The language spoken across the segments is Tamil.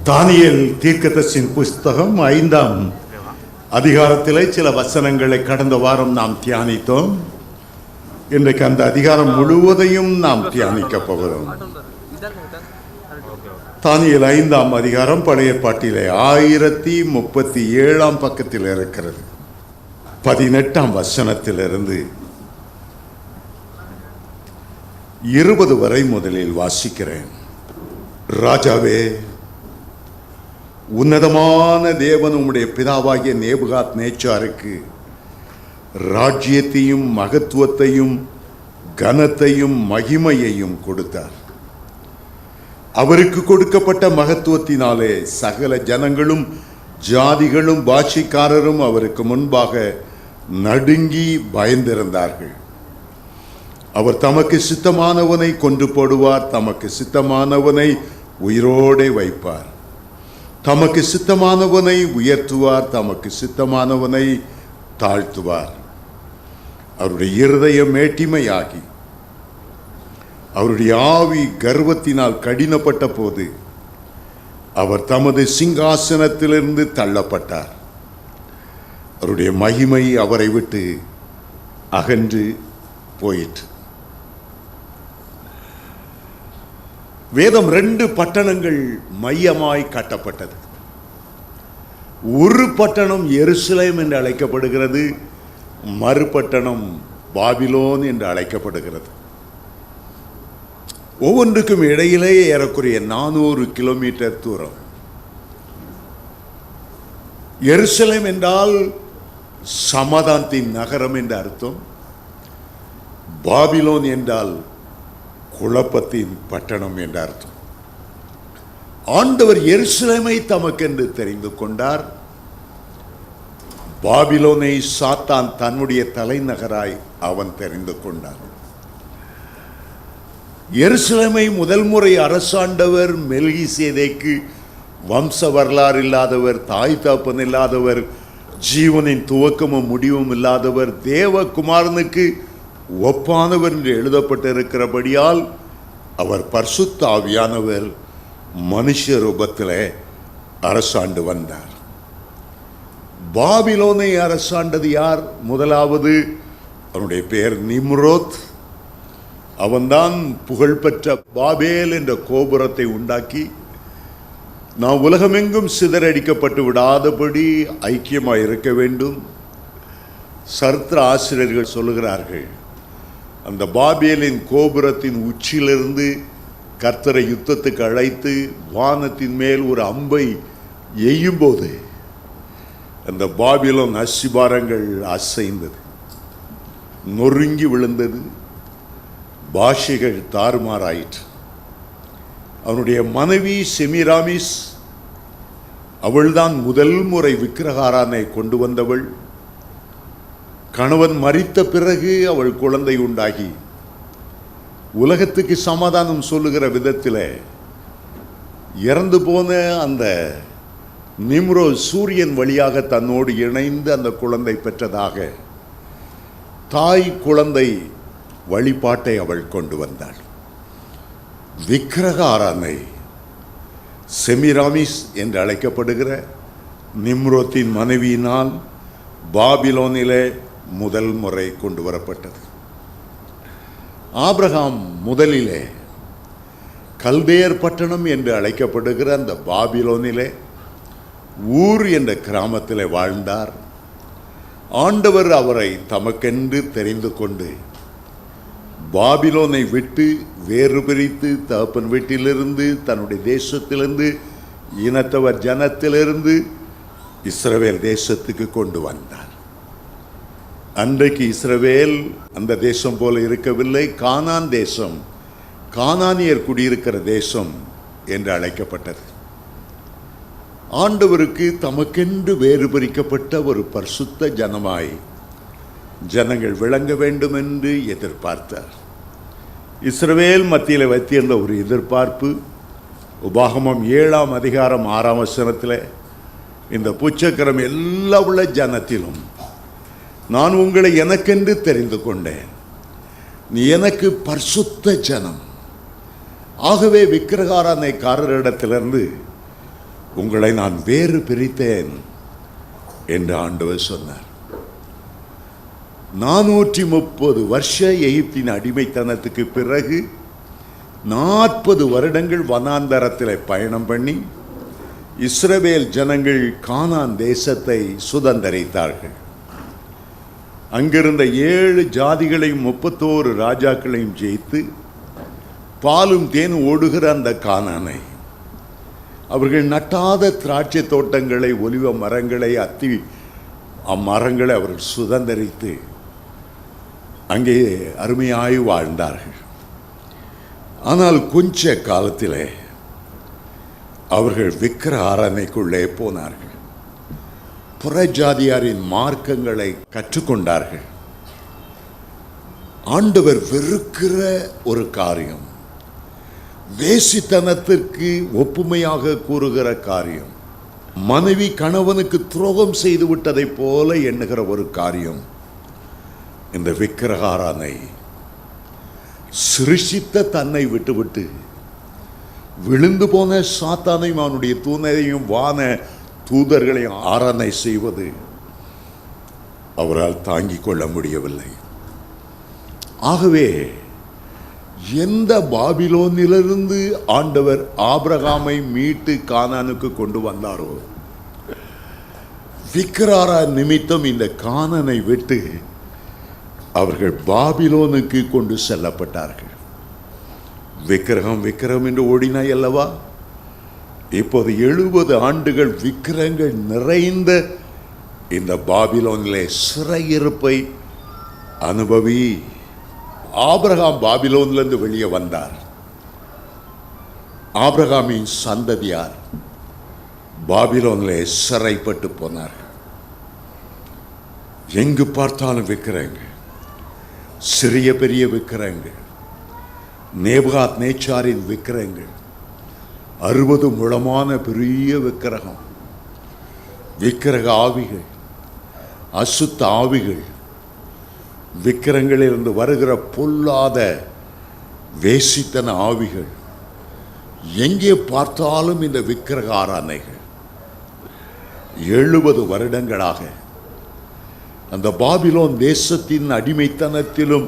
தானியேல் தீர்க்கதரிசியின் புஸ்தகம் 5ஆம் அதிகாரத்திலே சில வசனங்களை கடந்த வாரம் நாம் தியானித்தோம். இன்றைக்கு அந்த அதிகாரம் முழுவதையும் நாம் தியானிக்க போகிறோம். தானியேல் 5ஆம் அதிகாரம் பழைய ஏற்பாட்டிலே 1037ஆம் பக்கத்தில் இருக்கிறது. 18ஆம் வசனத்திலிருந்து 20 வரை முதலில் வாசிக்கிறேன். ராஜாவே, உன்னதமான தேவன் உம்முடைய பிதாவாகிய நேபுகாத் நேச்சாருக்கு ராஜ்யத்தையும் மகத்துவத்தையும் கனத்தையும் மகிமையையும் கொடுத்தார். அவருக்கு கொடுக்கப்பட்ட மகத்துவத்தினாலே சகல ஜனங்களும் ஜாதிகளும் பாஷைக்காரரும் அவருக்கு முன்பாக நடுங்கி பயந்திருந்தார்கள். அவர் தமக்கு சித்தமானவனை கொன்று போடுவார், தமக்கு சித்தமானவனை உயிரோடே வைப்பார், தமக்கு சித்தமானவனை உயர்த்துவார், தமக்கு சித்தமானவனை தாழ்த்துவார். அவருடைய இருதயம் மேட்டிமையாகி அவருடைய ஆவி கர்வத்தினால் கடினப்பட்ட போது அவர் தமது சிங்காசனத்திலிருந்து தள்ளப்பட்டார். அவருடைய மகிமை அவரை விட்டு அகன்று போயிற்று. வேதம் 2 பட்டணங்கள் மையமாய் காட்டப்பட்டது. ஒரு பட்டணம் எருசலேம் என்று அழைக்கப்படுகிறது, மறுபட்டணம் பாபிலோன் என்று அழைக்கப்படுகிறது. ஒவ்வொன்றுக்கும் இடையிலே ஏறக்குறைய 400 கிலோமீட்டர் தூரம். எருசலேம் என்றால் சமாதானத்தின் நகரம் என்று அர்த்தம். பாபிலோன் என்றால் குழப்பத்தின் பட்டணம் என்ற அர்த்தம். ஆண்டவர் எருசலேமை தமக்கென்று தெரிந்து கொண்டார். பாபிலோனை சாத்தான் தன்னுடைய தலைநகராய் அவன் தெரிந்து கொண்டார். எருசலேமை முதல் முறை அரசாண்டவர் மெல்கிசேதேக்கு. வம்ச வரலாறு இல்லாதவர், தாய் தகப்பன் இல்லாதவர், ஜீவனின் துவக்கமும் முடிவும் இல்லாதவர், தேவகுமாரனுக்கு ஒப்பானவர் என்று எழுதப்பட்டிருக்கிறபடியால் அவர் பரிசுத்த ஆவியானவர் மனுஷ ரூபத்தில் அரசாண்டு வந்தார். பாபிலோனை அரசாண்டது யார்? முதலாவது அவனுடைய பெயர் நிம்ரோத். அவன்தான் புகழ்பெற்ற பாபேல் என்ற கோபுரத்தை உண்டாக்கி நாம் உலகமெங்கும் சிதறடிக்கப்பட்டு விடாதபடி ஐக்கியமாக இருக்க வேண்டும். சரித்திர ஆசிரியர்கள் சொல்லுகிறார்கள், அந்த பாபேலின் கோபுரத்தின் உச்சியிலிருந்து கர்த்தரை யுத்தத்துக்கு அழைத்து வானத்தின் மேல் ஒரு அம்பை எய்யும்போது அந்த பாபிலோன் அஸ்திபாரங்கள் அசைந்தது, நொறுங்கி விழுந்தது, பாஷைகள் தாறுமாறாயிற்று. அவனுடைய மனைவி செமிராமிஸ், அவள்தான் முதல் முறை விக்கிரகாரானை கொண்டு வந்தவள். கணவன் மரித்த பிறகு அவள் குழந்தை உண்டாகி உலகத்துக்கு சமாதானம் சொல்லுகிற விதத்தில் இறந்து போன அந்த நிம்ரோ சூரியன் வழியாக தன்னோடு இணைந்து அந்த குழந்தை பெற்றதாக தாய் குழந்தை வழிபாட்டை அவள் கொண்டு வந்தாள். விக்கிரக ஆராதனை செமிராமிஸ் என்று அழைக்கப்படுகிற நிம்ரோத்தின் மனைவியினால் பாபிலோனிலே முதல் முறை கொண்டு வரப்பட்டது. ஆபிரகாம் முதலிலே கல்தேயர் பட்டணம் என்று அழைக்கப்படுகிற அந்த பாபிலோனிலே ஊர் என்ற கிராமத்தில் வாழ்ந்தார். ஆண்டவர் அவரை தமக்கென்று தெரிந்து கொண்டு பாபிலோனை விட்டு வேறு பிரித்து தகப்பன் வீட்டிலிருந்து, தன்னுடைய தேசத்திலிருந்து, இனத்தவர் ஜனத்திலிருந்து இஸ்ரவேல் தேசத்துக்கு கொண்டு வந்தார். அன்றைக்கு இஸ்ரவேல் அந்த தேசம் போல இருக்கவில்லை. கானான் தேசம், கானானியர் குடியிருக்கிற தேசம் என்று அழைக்கப்பட்டது. ஆண்டவருக்கு தமக்கென்று வேறு பிரிக்கப்பட்ட ஒரு பரிசுத்த ஜனமாய் ஜனங்கள் விளங்க வேண்டும் என்று எதிர்பார்த்தார். இஸ்ரவேல் மத்தியில் வைத்திருந்த ஒரு எதிர்பார்ப்பு உபாகமம் 7ஆம் அதிகாரம் 6ஆம் வசனத்தில், இந்த பூச்சக்கரம் எல்லா உள்ள ஜனத்திலும் நான் உங்களை எனக்கென்று தெரிந்து கொண்டேன், நீ எனக்கு பரிசுத்த ஜனம். ஆகவே விக்கிரகாராதனைக்காரரிடத்திலிருந்து உங்களை நான் வேறு பிரித்தேன் என்று ஆண்டவர் சொன்னார். 430 வருஷ எகிப்தின் அடிமைத்தனத்துக்கு பிறகு 40 வருடங்கள் வனாந்தரத்தில் பயணம் பண்ணி இஸ்ரவேல் ஜனங்கள் கானான் தேசத்தை சுதந்தரித்தார்கள். அங்கிருந்த 7 ஜாதிகளையும் 31 ராஜாக்களையும் ஜெயித்து பாலும் தேனும் ஓடுகிற அந்த கானானை, அவர்கள் நட்டாத திராட்சை தோட்டங்களை, ஒலிவ மரங்களை, அத்தி அம்மரங்களை அவர்கள் சுதந்தரித்து அங்கே அருமையாய் வாழ்ந்தார்கள். ஆனால் கொஞ்ச காலத்திலே அவர்கள் விக்கிரக ஆராதனைக்குள்ளே போனார்கள். புறஜாதியாரின் மார்க்கங்களை கற்றுக்கொண்டார்கள். ஆண்டவர் வெறுக்கிற ஒரு காரியம், வேசித்தனத்திற்கு ஒப்புமையாக கூறுகிற காரியம், மனைவி கணவனுக்கு துரோகம் செய்து விட்டதை போல எண்ணுகிற ஒரு காரியம் இந்த விக்கிரக ஆராதனை. சிருஷித்த தன்னை விட்டுவிட்டு விழுந்து போன சாத்தானையும் அவனுடைய தூணையும் வான தூதர்களையும் ஆராதனை செய்வது அவரால் தாங்கிக் கொள்ள முடியவில்லை. ஆகவே எந்த பாபிலோனிலிருந்து ஆண்டவர் ஆபிரகாமை மீட்டு கானானுக்கு கொண்டு வந்தாரோ, விக்கிரக நிமித்தம் இந்த கானானை விட்டு அவர்கள் பாபிலோனுக்கு கொண்டு செல்லப்பட்டார்கள். விக்கிரகம் விக்கிரகம் என்று ஓடினாய் அல்லவா? இப்போது 70 ஆண்டுகள் விக்கிரகங்கள் நிறைந்த இந்த பாபிலோனிலே சிறையிருப்பை அனுபவி. ஆபிரகாம் பாபிலோனிலிருந்து வெளியே வந்தார். ஆபிரகாமின் சந்ததியார் பாபிலோனிலே சிறைப்பட்டு போனார்கள். எங்கு பார்த்தாலும் விக்கிரகங்கள், சிறிய பெரிய விக்கிரகங்கள், நேபுகாத் நேச்சாரின் விக்கிரகங்கள், 60 முழமான பெரிய விக்கிரகம், விக்கிரக ஆவிகள், அசுத்த ஆவிகள், விக்கிரகங்களிலிருந்து வருகிற பொல்லாத வேசித்தன ஆவிகள், எங்கே பார்த்தாலும் இந்த விக்கிரக ஆராதனைகள். 70 வருடங்களாக அந்த பாபிலோன் தேசத்தின் அடிமைத்தனத்திலும்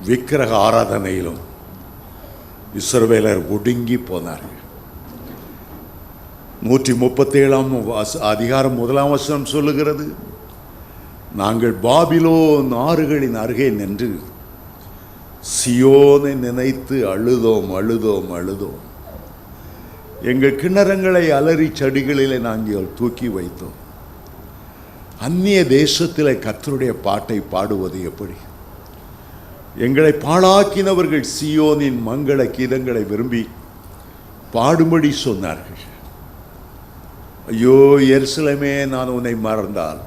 விக்கிரக ஆராதனையிலும் இஸ்ரவேலர் ஒடுங்கி போனார்கள். 137 அதிகாரம் 1 வசனம் சொல்லுகிறது, நாங்கள் பாபிலோன் ஆறுகளின் அருகே நின்று சியோனை நினைத்து அழுதோம் அழுதோம் அழுதோம். எங்கள் கிணறங்களை அலறி செடிகளிலே நாங்கள் தூக்கி வைத்தோம். அந்நிய தேசத்தில் கர்த்தருடைய பாட்டை பாடுவது எப்படி? எங்களை பாழாக்கினவர்கள் சியோனின் மங்கள கீதங்களை விரும்பி பாடும்படி சொன்னார்கள். ஐயோ எருசலேமே, நான் உன்னை மறந்தால்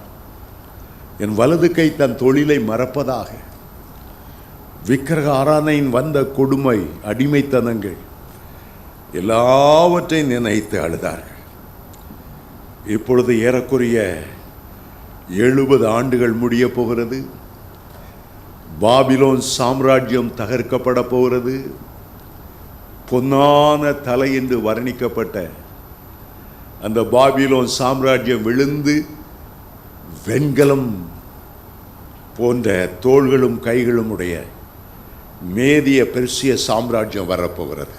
என் வலது கை தன் தொழிலை மறப்பதாக. விக்கிரக ஆராதனையின் வந்த கொடுமை, அடிமைத்தனங்கள் எல்லாவற்றையும் நினைத்து அழுதார்கள். இப்பொழுது ஏறக்குறைய 70 ஆண்டுகள் முடிய போகிறது. பாபிலோன் சாம்ராஜ்யம் தகர்க்கப்பட போகிறது. பொன்னான தலை என்று வர்ணிக்கப்பட்ட அந்த பாபிலோன் சாம்ராஜ்யம் விழுந்து வெண்கலம் போன்ற தோள்களும் கைகளும் உடைய மேதிய பெர்சிய சாம்ராஜ்யம் வரப்போகிறது.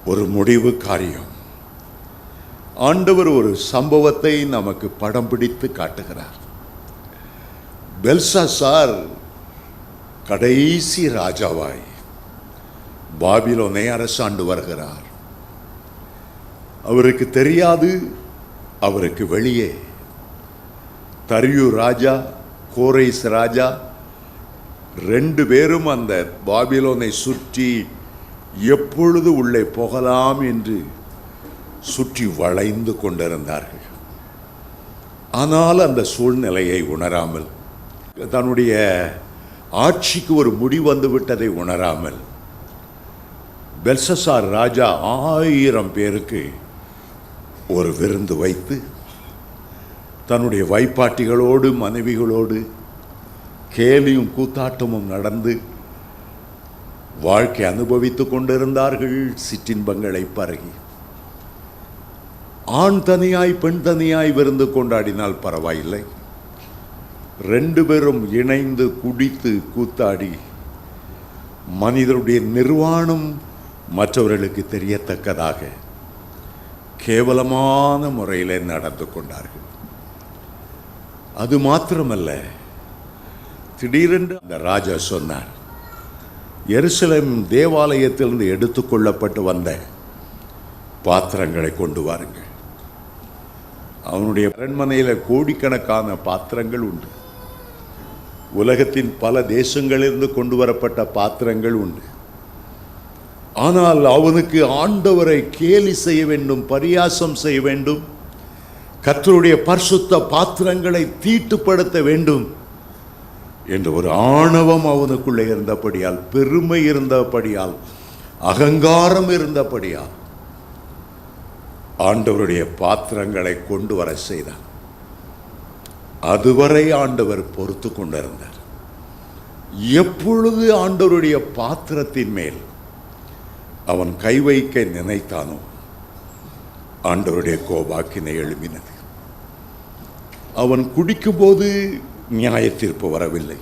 ஒரு முடிவு காரியம். ஆண்டவர் ஒரு சம்பவத்தை நமக்கு படம் பிடித்து காட்டுகிறார். பெல்சாசார் கடைசி ராஜாவாய் பாபிலோனை அரசாண்டு வருகிறார். அவருக்கு தெரியாது, அவருக்கு வெளியே தரியு ராஜா, கோரேஸ் ராஜா 2 பேரும் அந்த பாபிலோனை சுற்றி எப்பொழுது உள்ளே போகலாம் என்று சுற்றி வளைந்து கொண்டிருந்தார்கள். ஆனால் அந்த சூழ்நிலையை உணராமல், தன்னுடைய ஆட்சிக்கு ஒரு முடிவு வந்து விட்டதை உணராமல், பெல்சாசார் ராஜா 1000 பேருக்கு ஒரு விருந்து வைத்து தன்னுடைய வைப்பாட்டிகளோடு மனைவிகளோடு கேலியும் கூத்தாட்டமும் நடந்து வாழ்க்கை அனுபவித்துக் கொண்டிருந்தார்கள். சிற்றின்பங்களை பருகி ஆண் தனியாய் பெண் தனியாய் விருந்து கொண்டாடினால் பரவாயில்லை, 2 பேரும் இணைந்து குடித்து கூத்தாடி மனிதருடைய நிர்வாணம் மற்றவர்களுக்கு தெரியத்தக்கதாக கேவலமான முறையில் நடந்து கொண்டார்கள். அது மாத்திரமல்ல, திடீரென்று அந்த ராஜா சொன்னார், எருசலேம் தேவாலயத்திலிருந்து எடுத்துக்கொள்ளப்பட்டு வந்த பாத்திரங்களை கொண்டு வாருங்கள். அவனுடைய அரண்மனையில் கோடிக்கணக்கான பாத்திரங்கள் உண்டு. உலகத்தின் பல தேசங்களிலிருந்து கொண்டு வரப்பட்ட பாத்திரங்கள் உண்டு. ஆனால் அவனுக்கு ஆண்டவரை கேலி செய்ய வேண்டும், பரியாசம் செய்ய வேண்டும், கர்த்தருடைய பரிசுத்த பாத்திரங்களை தீட்டுப்படுத்த வேண்டும் என்ற ஒரு ஆணவம் அவனுக்குள்ளே இருந்தபடியால், பெருமை இருந்தபடியால், அகங்காரம் இருந்தபடியால் ஆண்டவருடைய பாத்திரங்களை கொண்டு வர செய்தார். அதுவரை ஆண்டவர் பொறுத்து கொண்டிருந்தார். எப்பொழுது ஆண்டவருடைய பாத்திரத்தின் மேல் அவன் கை வைக்க நினைத்தானோ ஆண்டவருடைய கோபாக்கினை எழும்பினது. அவன் குடிக்கும்போது நியாய தீர்ப்பு வரவில்லை.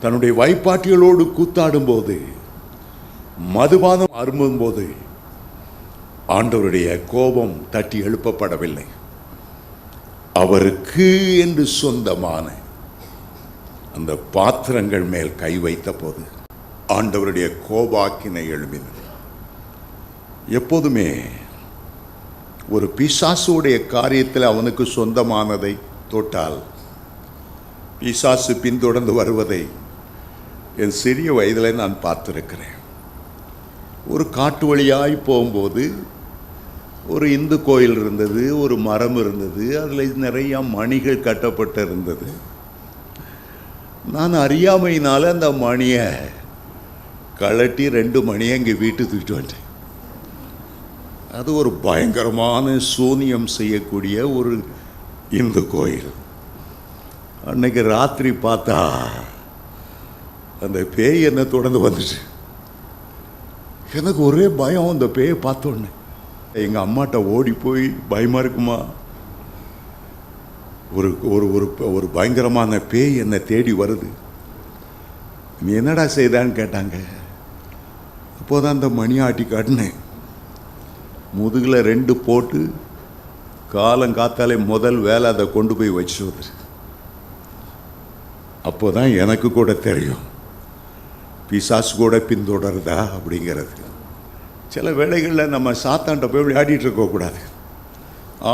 தன்னுடைய வைப்பாட்டிகளோடு கூத்தாடும் போது, மதுபானம் அருந்தும் போது ஆண்டவருடைய கோபம் தட்டி எழுப்பப்படவில்லை. அவருக்கு என்று சொந்தமான அந்த பாத்திரங்கள் மேல் கை வைத்த போது ஆண்டவருடைய கோபாக்கினை எழும்பினது. எப்போதுமே ஒரு பிசாசுடைய காரியத்தில் அவனுக்கு சொந்தமானதை தொட்டால் பிசாசு பின்தொடர்ந்து வருவதை என் சிறிய வயதில் நான் பார்த்திருக்கிறேன். ஒரு காட்டு வழியாய் போகும்போது ஒரு இந்து கோயில் இருந்தது, ஒரு மரம் இருந்தது, அதில் நிறைய மணிகள் கட்டப்பட்டு இருந்தது. நான் அறியாமையினால அந்த மணியை கழட்டி 2 மணியை இங்கே வீட்டுக்கு தூக்கிட்டு வந்துட்டேன். அது ஒரு பயங்கரமான சூனியம் செய்யக்கூடிய ஒரு இந்து கோயில். அன்னைக்கு ராத்திரி பார்த்தா அந்த பேய் என்னை தொடர்ந்து வந்துச்சு. எனக்கு ஒரே பயம். அந்த பேயை பார்த்தோன்னே எங்கள் அம்மாட்ட ஓடி போய், பயமாக இருக்குமா, ஒரு ஒரு ஒரு பயங்கரமான பேய் என்னை தேடி வருது, நீ என்னடா செய்தான்னு கேட்டாங்க. அப்போதான் அந்த மணி ஆட்டி காட்டினேன். முதுகில் 2 போட்டு காலங்காத்தாலே முதல் வேலை அதை கொண்டு போய் வச்சுவது. அப்போதான் எனக்கு கூட தெரியும் பிசாசு கூட பின்தொடருதா அப்படிங்கிறது. சில வேளைகளில் நம்ம சாத்தான்ட்ட போய் விளையாடிட்டு இருக்கக்கூடாது.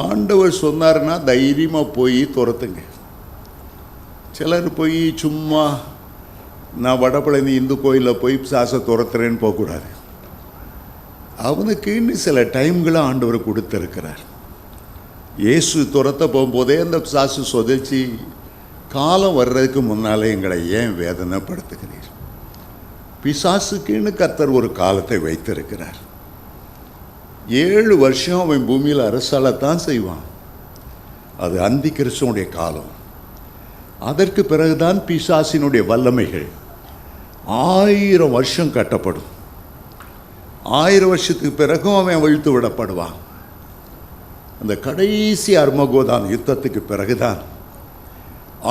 ஆண்டவர் சொன்னார்னா தைரியமாக போய் துரத்துங்க. சிலர் போய் சும்மா நான் வடபழனி இந்து கோயிலில் போய் பிசாசை துரத்துறேன்னு போகக்கூடாது. அவனுக்குன்னு சில டைம்களை ஆண்டவர் கொடுத்துருக்கிறார். இயேசு துரத்த போகும்போதே அந்த பிசாசு சொதைச்சி காலம் வர்றதுக்கு முன்னாலே எங்களை ஏன் வேதனைப்படுத்துகிறீர்? பிசாசுக்குன்னு கர்த்தர் ஒரு காலத்தை வைத்திருக்கிறார். 7 வருஷம் அவன் பூமியில் அரசாலத்தான் செய்வான். அது அந்தி கிறிஸ்துவனுடைய காலம். அதற்கு பிறகுதான் பிசாசினுடைய வல்லமைகள் 1000 வருஷம் கட்டப்படும். 1000 வருஷத்துக்கு பிறகும் அவன் வீழ்த்து விடப்படுவான். அந்த கடைசி அர்மகோதான் யுத்தத்துக்கு பிறகுதான்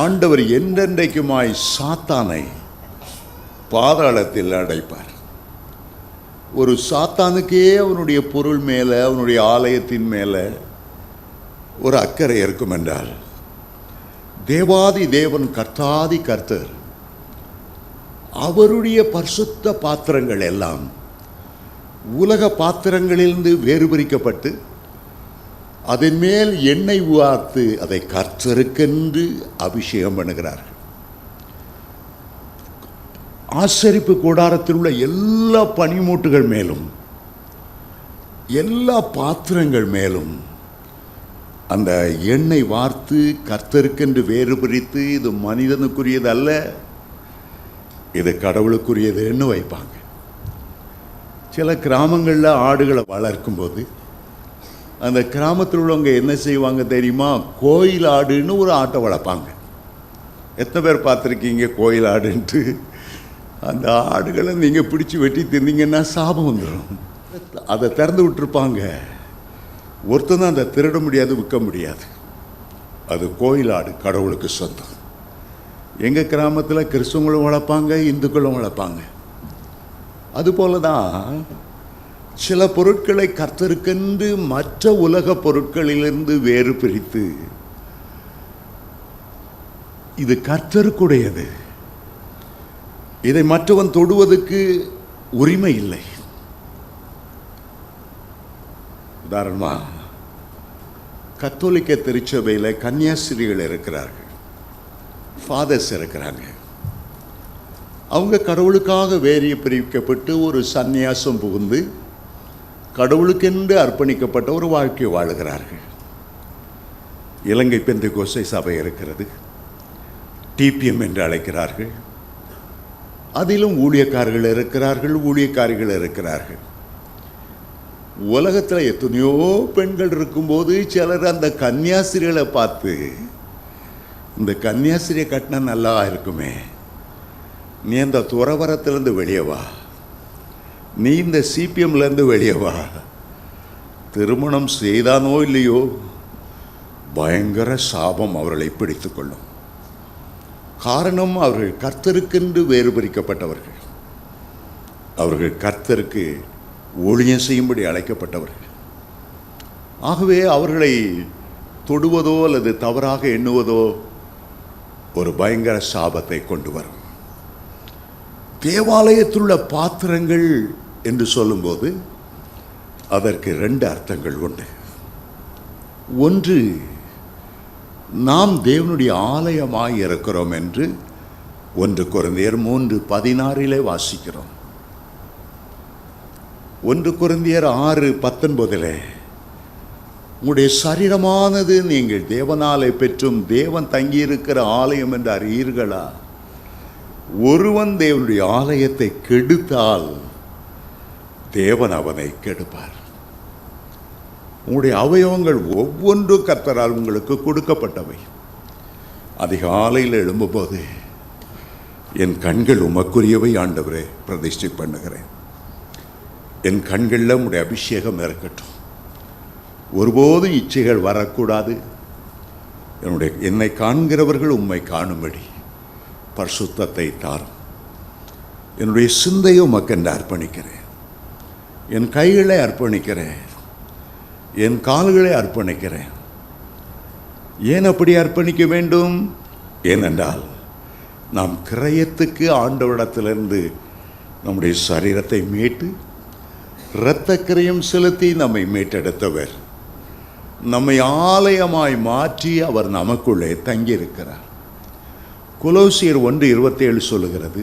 ஆண்டவர் என்றென்றைக்குமாய் சாத்தானை பாதாளத்தில் அடைப்பார். ஒரு சாத்தானுக்கே அவனுடைய பொருள் மேலே, அவனுடைய ஆலயத்தின் மேலே ஒரு அக்கறை இருக்கும் என்றால், தேவாதி தேவன் கர்த்தாதி கர்த்தர் அவருடைய பரிசுத்த பாத்திரங்கள் எல்லாம் உலக பாத்திரங்களிலிருந்து வேறுபிரிக்கப்பட்டு அதன் மேல் எண்ணெய் வார்த்து அதை கர்த்தருக்கென்று அபிஷேகம் பண்ணுகிறார்கள். ஆசரிப்பு கூடாரத்தில் உள்ள எல்லா பனிமூட்டுகள் மேலும், எல்லா பாத்திரங்கள் மேலும் அந்த எண்ணெய் வார்த்து கர்த்தருக்கென்று வேறு பிரித்து, இது மனிதனுக்குரியது அல்ல, இது கடவுளுக்குரியதுன்னு வைப்பாங்க. சில கிராமங்களில் ஆடுகளை வளர்க்கும்போது அந்த கிராமத்தில் உள்ளவங்க என்ன செய்வாங்க தெரியுமா? கோயில் ஆடுன்னு ஒரு ஆட்டை வளர்ப்பாங்க. எத்தனை பேர் பார்த்துருக்கீங்க கோயில் ஆடுன்ட்டு? அந்த ஆடுகளை நீங்கள் பிடிச்சி வெட்டி தின்னீங்கன்னா சாபம் வந்துடும். அதை திறந்து விட்டுருப்பாங்க. ஒருத்தன் அந்த திருட முடியாது, விற்க முடியாது. அது கோயிலாடு, கடவுளுக்கு சொந்தம். எங்கள் கிராமத்தில் கிறிஸ்துவங்களும் வளர்ப்பாங்க, இந்துக்களும் வளர்ப்பாங்க. அதுபோல தான் சில பொருட்களை கர்த்தருக்கென்று மற்ற உலக பொருட்களிலிருந்து வேறு பிரித்து இது கர்த்தருக்குடையது, இதை மற்றவன் தொடுவதற்கு உரிமை இல்லை. உதாரணமா, கத்தோலிக்க திருச்சபையில் கன்னியாஸ்திரிகள் இருக்கிறார்கள், ஃபாதர்ஸ் இருக்கிறாங்க. அவங்க கடவுளுக்காக வேறிய பிரிக்கப்பட்டு ஒரு சந்நியாசம் புகுந்து கடவுளுக்கென்று அர்ப்பணிக்கப்பட்ட ஒரு வாழ்க்கை வாழுகிறார்கள். இலங்கை பெந்தேகோஸ்தே சபை இருக்கிறது, டிபிஎம் என்று அழைக்கிறார்கள். அதிலும் ஊழியக்காரர்கள் இருக்கிறார்கள், ஊழியக்காரிகள் இருக்கிறார்கள். உலகத்தில் எத்தனையோ பெண்கள் இருக்கும்போது சிலர் அந்த கன்னியாஸ்திரிகளை பார்த்து, இந்த கன்னியாஸ்திரியை கட்டினா நல்லா இருக்குமே, நீ அந்த துறவரத்திலேருந்து வெளியே வா, நீ இந்த சிபிஎம்லேருந்து வெளியே வா. திருமணம் செய்தானோ இல்லையோ பயங்கர சாபம் அவர்களை பிடித்து கொள்ளும். காரணம், அவர்கள் கர்த்தருக்கென்று வேறு பிரிக்கப்பட்டவர்கள், அவர்கள் கர்த்தருக்கு ஊழியம் செய்யும்படி அழைக்கப்பட்டவர்கள். ஆகவே அவர்களை தொடுவதோ அல்லது தவறாக எண்ணுவதோ ஒரு பயங்கர சாபத்தை கொண்டு வரும். தேவாலயத்திலுள்ள பாத்திரங்கள் என்று சொல்லும்போது அதற்கு 2 அர்த்தங்கள் உண்டு. ஒன்று, நாம் தேவனுடைய ஆலயமாய் இருக்கிறோம் என்று 1 கொரிந்தியர் 3:16 வாசிக்கிறோம். 1 கொரிந்தியர் 6:19 உங்களுடைய சரீரமானது நீங்கள் தேவனாலே பெற்றும் தேவன் தங்கியிருக்கிற ஆலயம் என்று அறியீர்களா? ஒருவன் தேவனுடைய ஆலயத்தை கெடுத்தால் தேவன் அவனை கெடுப்பார். உங்களுடைய அவயவங்கள் ஒவ்வொன்றும் கர்த்தரால் உங்களுக்கு கொடுக்கப்பட்டவை. அதிகாலையில் எழும்பும்போது என் கண்கள் உமக்குரியவை ஆண்டவரே பிரதிஷ்டை பண்ணுகிறேன், என் கண்களில் உங்களுடைய அபிஷேகம் இருக்கட்டும், ஒருபோதும் இச்சைகள் வரக்கூடாது, என்னை காண்கிறவர்கள் உம்மை காணும்படி பரிசுத்தத்தை தாரும், என்னுடைய சிந்தையை உமக்கென்று அர்ப்பணிக்கிறேன், என் கைகளை அர்ப்பணிக்கிறேன், என் கால்களை அர்ப்பணிக்கிறேன். ஏன் அப்படி அர்ப்பணிக்க வேண்டும்? ஏனென்றால் நாம் கிரயத்துக்கு ஆண்டவரிடத்திலிருந்து நம்முடைய சரீரத்தை மீட்டு இரத்த கிரயம் செலுத்தி நம்மை மீட்டெடுத்தவர், நம்மை ஆலயமாய் மாற்றி அவர் நமக்குள்ளே தங்கியிருக்கிறார். கொலோசியர் 1:27 சொல்லுகிறது,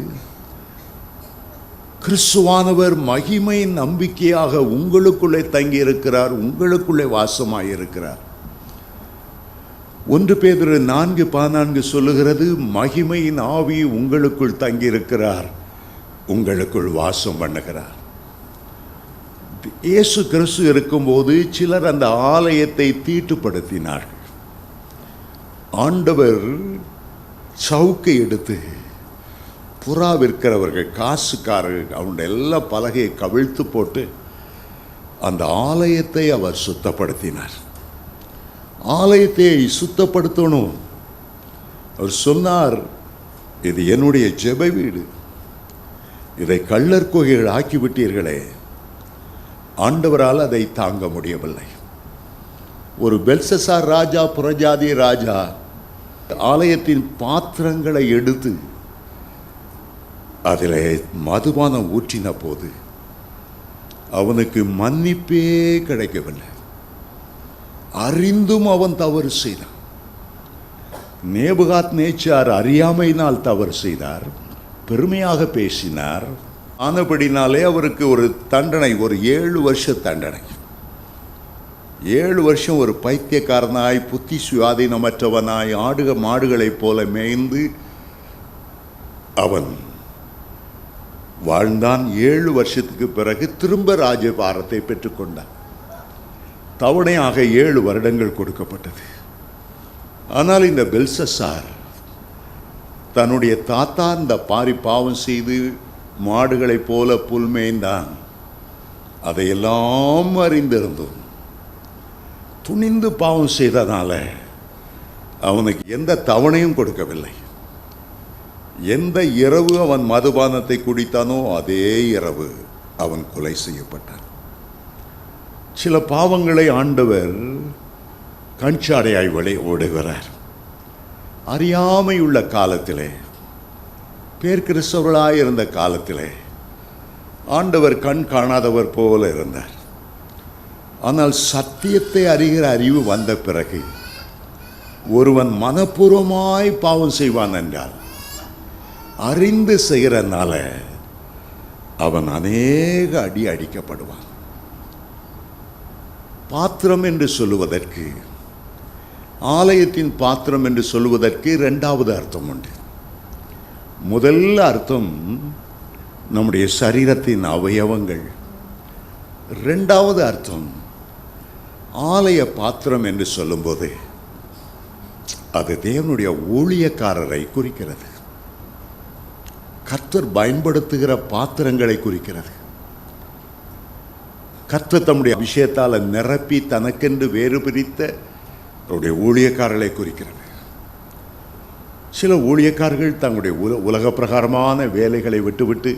கிறிஸ்துவானவர் மகிமை நம்பிக்கையாக உங்களுக்குள்ளே தங்கியிருக்கிறார், உங்களுக்குள்ளே வாசமாயிருக்கிறார். 1 பேதுரு 4:14 சொல்லுகிறது, மகிமையின் ஆவி உங்களுக்குள் தங்கியிருக்கிறார், உங்களுக்குள் வாசம் பண்ணுகிறார். இயேசு கிறிஸ்து இருக்கும்போது சிலர் அந்த ஆலயத்தை தீட்டுப்படுத்தினார்கள். ஆண்டவர் சவுக்கை எடுத்து புறா விற்கிறவர்கள், காசுக்காரர்கள், அவனுடைய எல்லா பலகையை கவிழ்த்து போட்டு அந்த ஆலயத்தை அவர் சுத்தப்படுத்தினார். ஆலயத்தை சுத்தப்படுத்தணும். அவர் சொன்னார், இது என்னுடைய ஜெப வீடு, இதை கள்ளர் கோயில் ஆக்கிவிட்டீர்களே. ஆண்டவரால் அதை தாங்க முடியவில்லை. ஒரு பெல்சசார் ராஜா, புறஜாதி ராஜா, ஆலயத்தின் பாத்திரங்களை எடுத்து அதில் மதுபானம் ஊற்றின போது அவனுக்கு மன்னிப்பே கிடைக்கவில்லை. அறிந்தும் அவன் தவறு செய்தான். நேபுகாத் நேச்சார் அறியாமையினால் தவறு செய்தார், பெருமையாக பேசினார். ஆனபடினாலே அவருக்கு ஒரு தண்டனை, ஒரு 7 வருஷ தண்டனை. 7 வருஷம் ஒரு பைத்தியக்காரனாய், புத்தி சுயாதீனமற்றவனாய், மாடுகளைப் போல மேய்ந்து அவன் வாழ்ந்தான். 7 வருஷத்துக்கு பிறகு திரும்ப ராஜபாரத்தை பெற்றுக்கொண்டான். தவணையாக 7 வருடங்கள் கொடுக்கப்பட்டது. ஆனால் இந்த பெல்சசார் தன்னுடைய தாத்தா இந்த பாவம் செய்து மாடுகளைப் போல புல் மேய்ந்தான், அதையெல்லாம் அறிந்திருந்தோம். துணிந்து பாவம் செய்தனால அவனுக்கு எந்த தவணையும் கொடுக்கவில்லை. எந்த இரவு அவன் மதுபானத்தை குடித்தானோ அதே இரவு அவன் கொலை செய்யப்பட்டான். சில பாவங்களை ஆண்டவர் கண்சாடையாய் ஓடுகிறார். அறியாமையுள்ள காலத்திலே, பேர் கிறிஸ்தவர்களாய் இருந்த காலத்திலே ஆண்டவர் கண் காணாதவர் போல இருந்தார். ஆனால் சத்தியத்தை அறிகிற அறிவு வந்த பிறகு ஒருவன் மனப்பூர்வமாய் பாவம் செய்வான் என்றால் அறிந்து செய்கிறனால அவன் அநேக அடி அடிக்கப்படுவான். பாத்திரம் என்று சொல்லுவதற்கு, ஆலயத்தின் பாத்திரம் என்று சொல்லுவதற்கு இரண்டாவது அர்த்தம் உண்டு. முதல் அர்த்தம் நம்முடைய சரீரத்தின் அவயவங்கள். இரண்டாவது அர்த்தம் ஆலய பாத்திரம் என்று சொல்லும்போது அது தேவனுடைய ஊழியக்காரரை குறிக்கிறது. கர்த்தர் பயன்படுத்துகிற பாத்திரங்களை குறிக்கிறது. கர்த்தர் தம்முடைய அபிஷேகத்தால் நிரப்பி தனக்கென்று வேறு பிரித்த அவருடைய ஊழியக்காரர்களை குறிக்கிறது. சில ஊழியக்காரர்கள் தங்களுடைய உலக பிரகாரமான வேலைகளை விட்டுவிட்டு,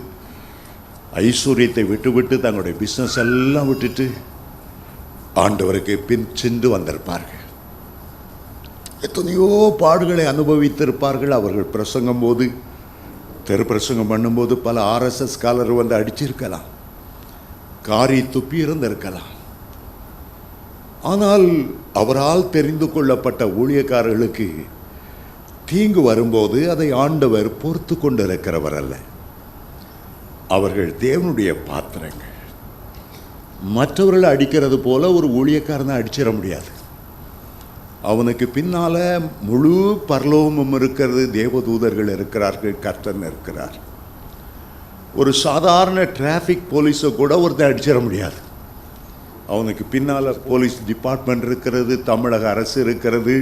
ஐஸ்வர்யத்தை விட்டுவிட்டு, தங்களுடைய பிஸ்னஸ் எல்லாம் விட்டுட்டு ஆண்டவருக்கு பின் சென்று வந்திருப்பார்கள். எத்தனையோ பாடுகளை அனுபவித்திருப்பார்கள். அவர்கள் பிரசங்கம் போது, தெரு பிரசங்கம் பண்ணும்போது பல RSS காலர் வந்து அடிச்சிருக்கலாம், காரி துப்பி இருந்திருக்கலாம். ஆனால் அவரால் தெரிந்து கொள்ளப்பட்ட ஊழியக்காரர்களுக்கு தீங்கு வரும்போது அதை ஆண்டவர் பொறுத்து கொண்டிருக்கிறவர் அல்ல. அவர்கள் தேவனுடைய பாத்திரங்கள். மற்றவர்களை அடிக்கிறது போல ஒரு ஊழியக்காரனை அடிச்சிட முடியாது. அவனுக்கு பின்னால முழு பரலோகமும் இருக்கிறது, தேவதூதர்கள் இருக்கிறார்கள், கர்த்தன் இருக்கிறார். ஒரு சாதாரண டிராஃபிக் போலீஸை கூட ஒருத்தர் அடிச்சிட முடியாது. அவனுக்கு பின்னால் போலீஸ் டிபார்ட்மெண்ட் இருக்கிறது, தமிழக அரசு இருக்கிறது,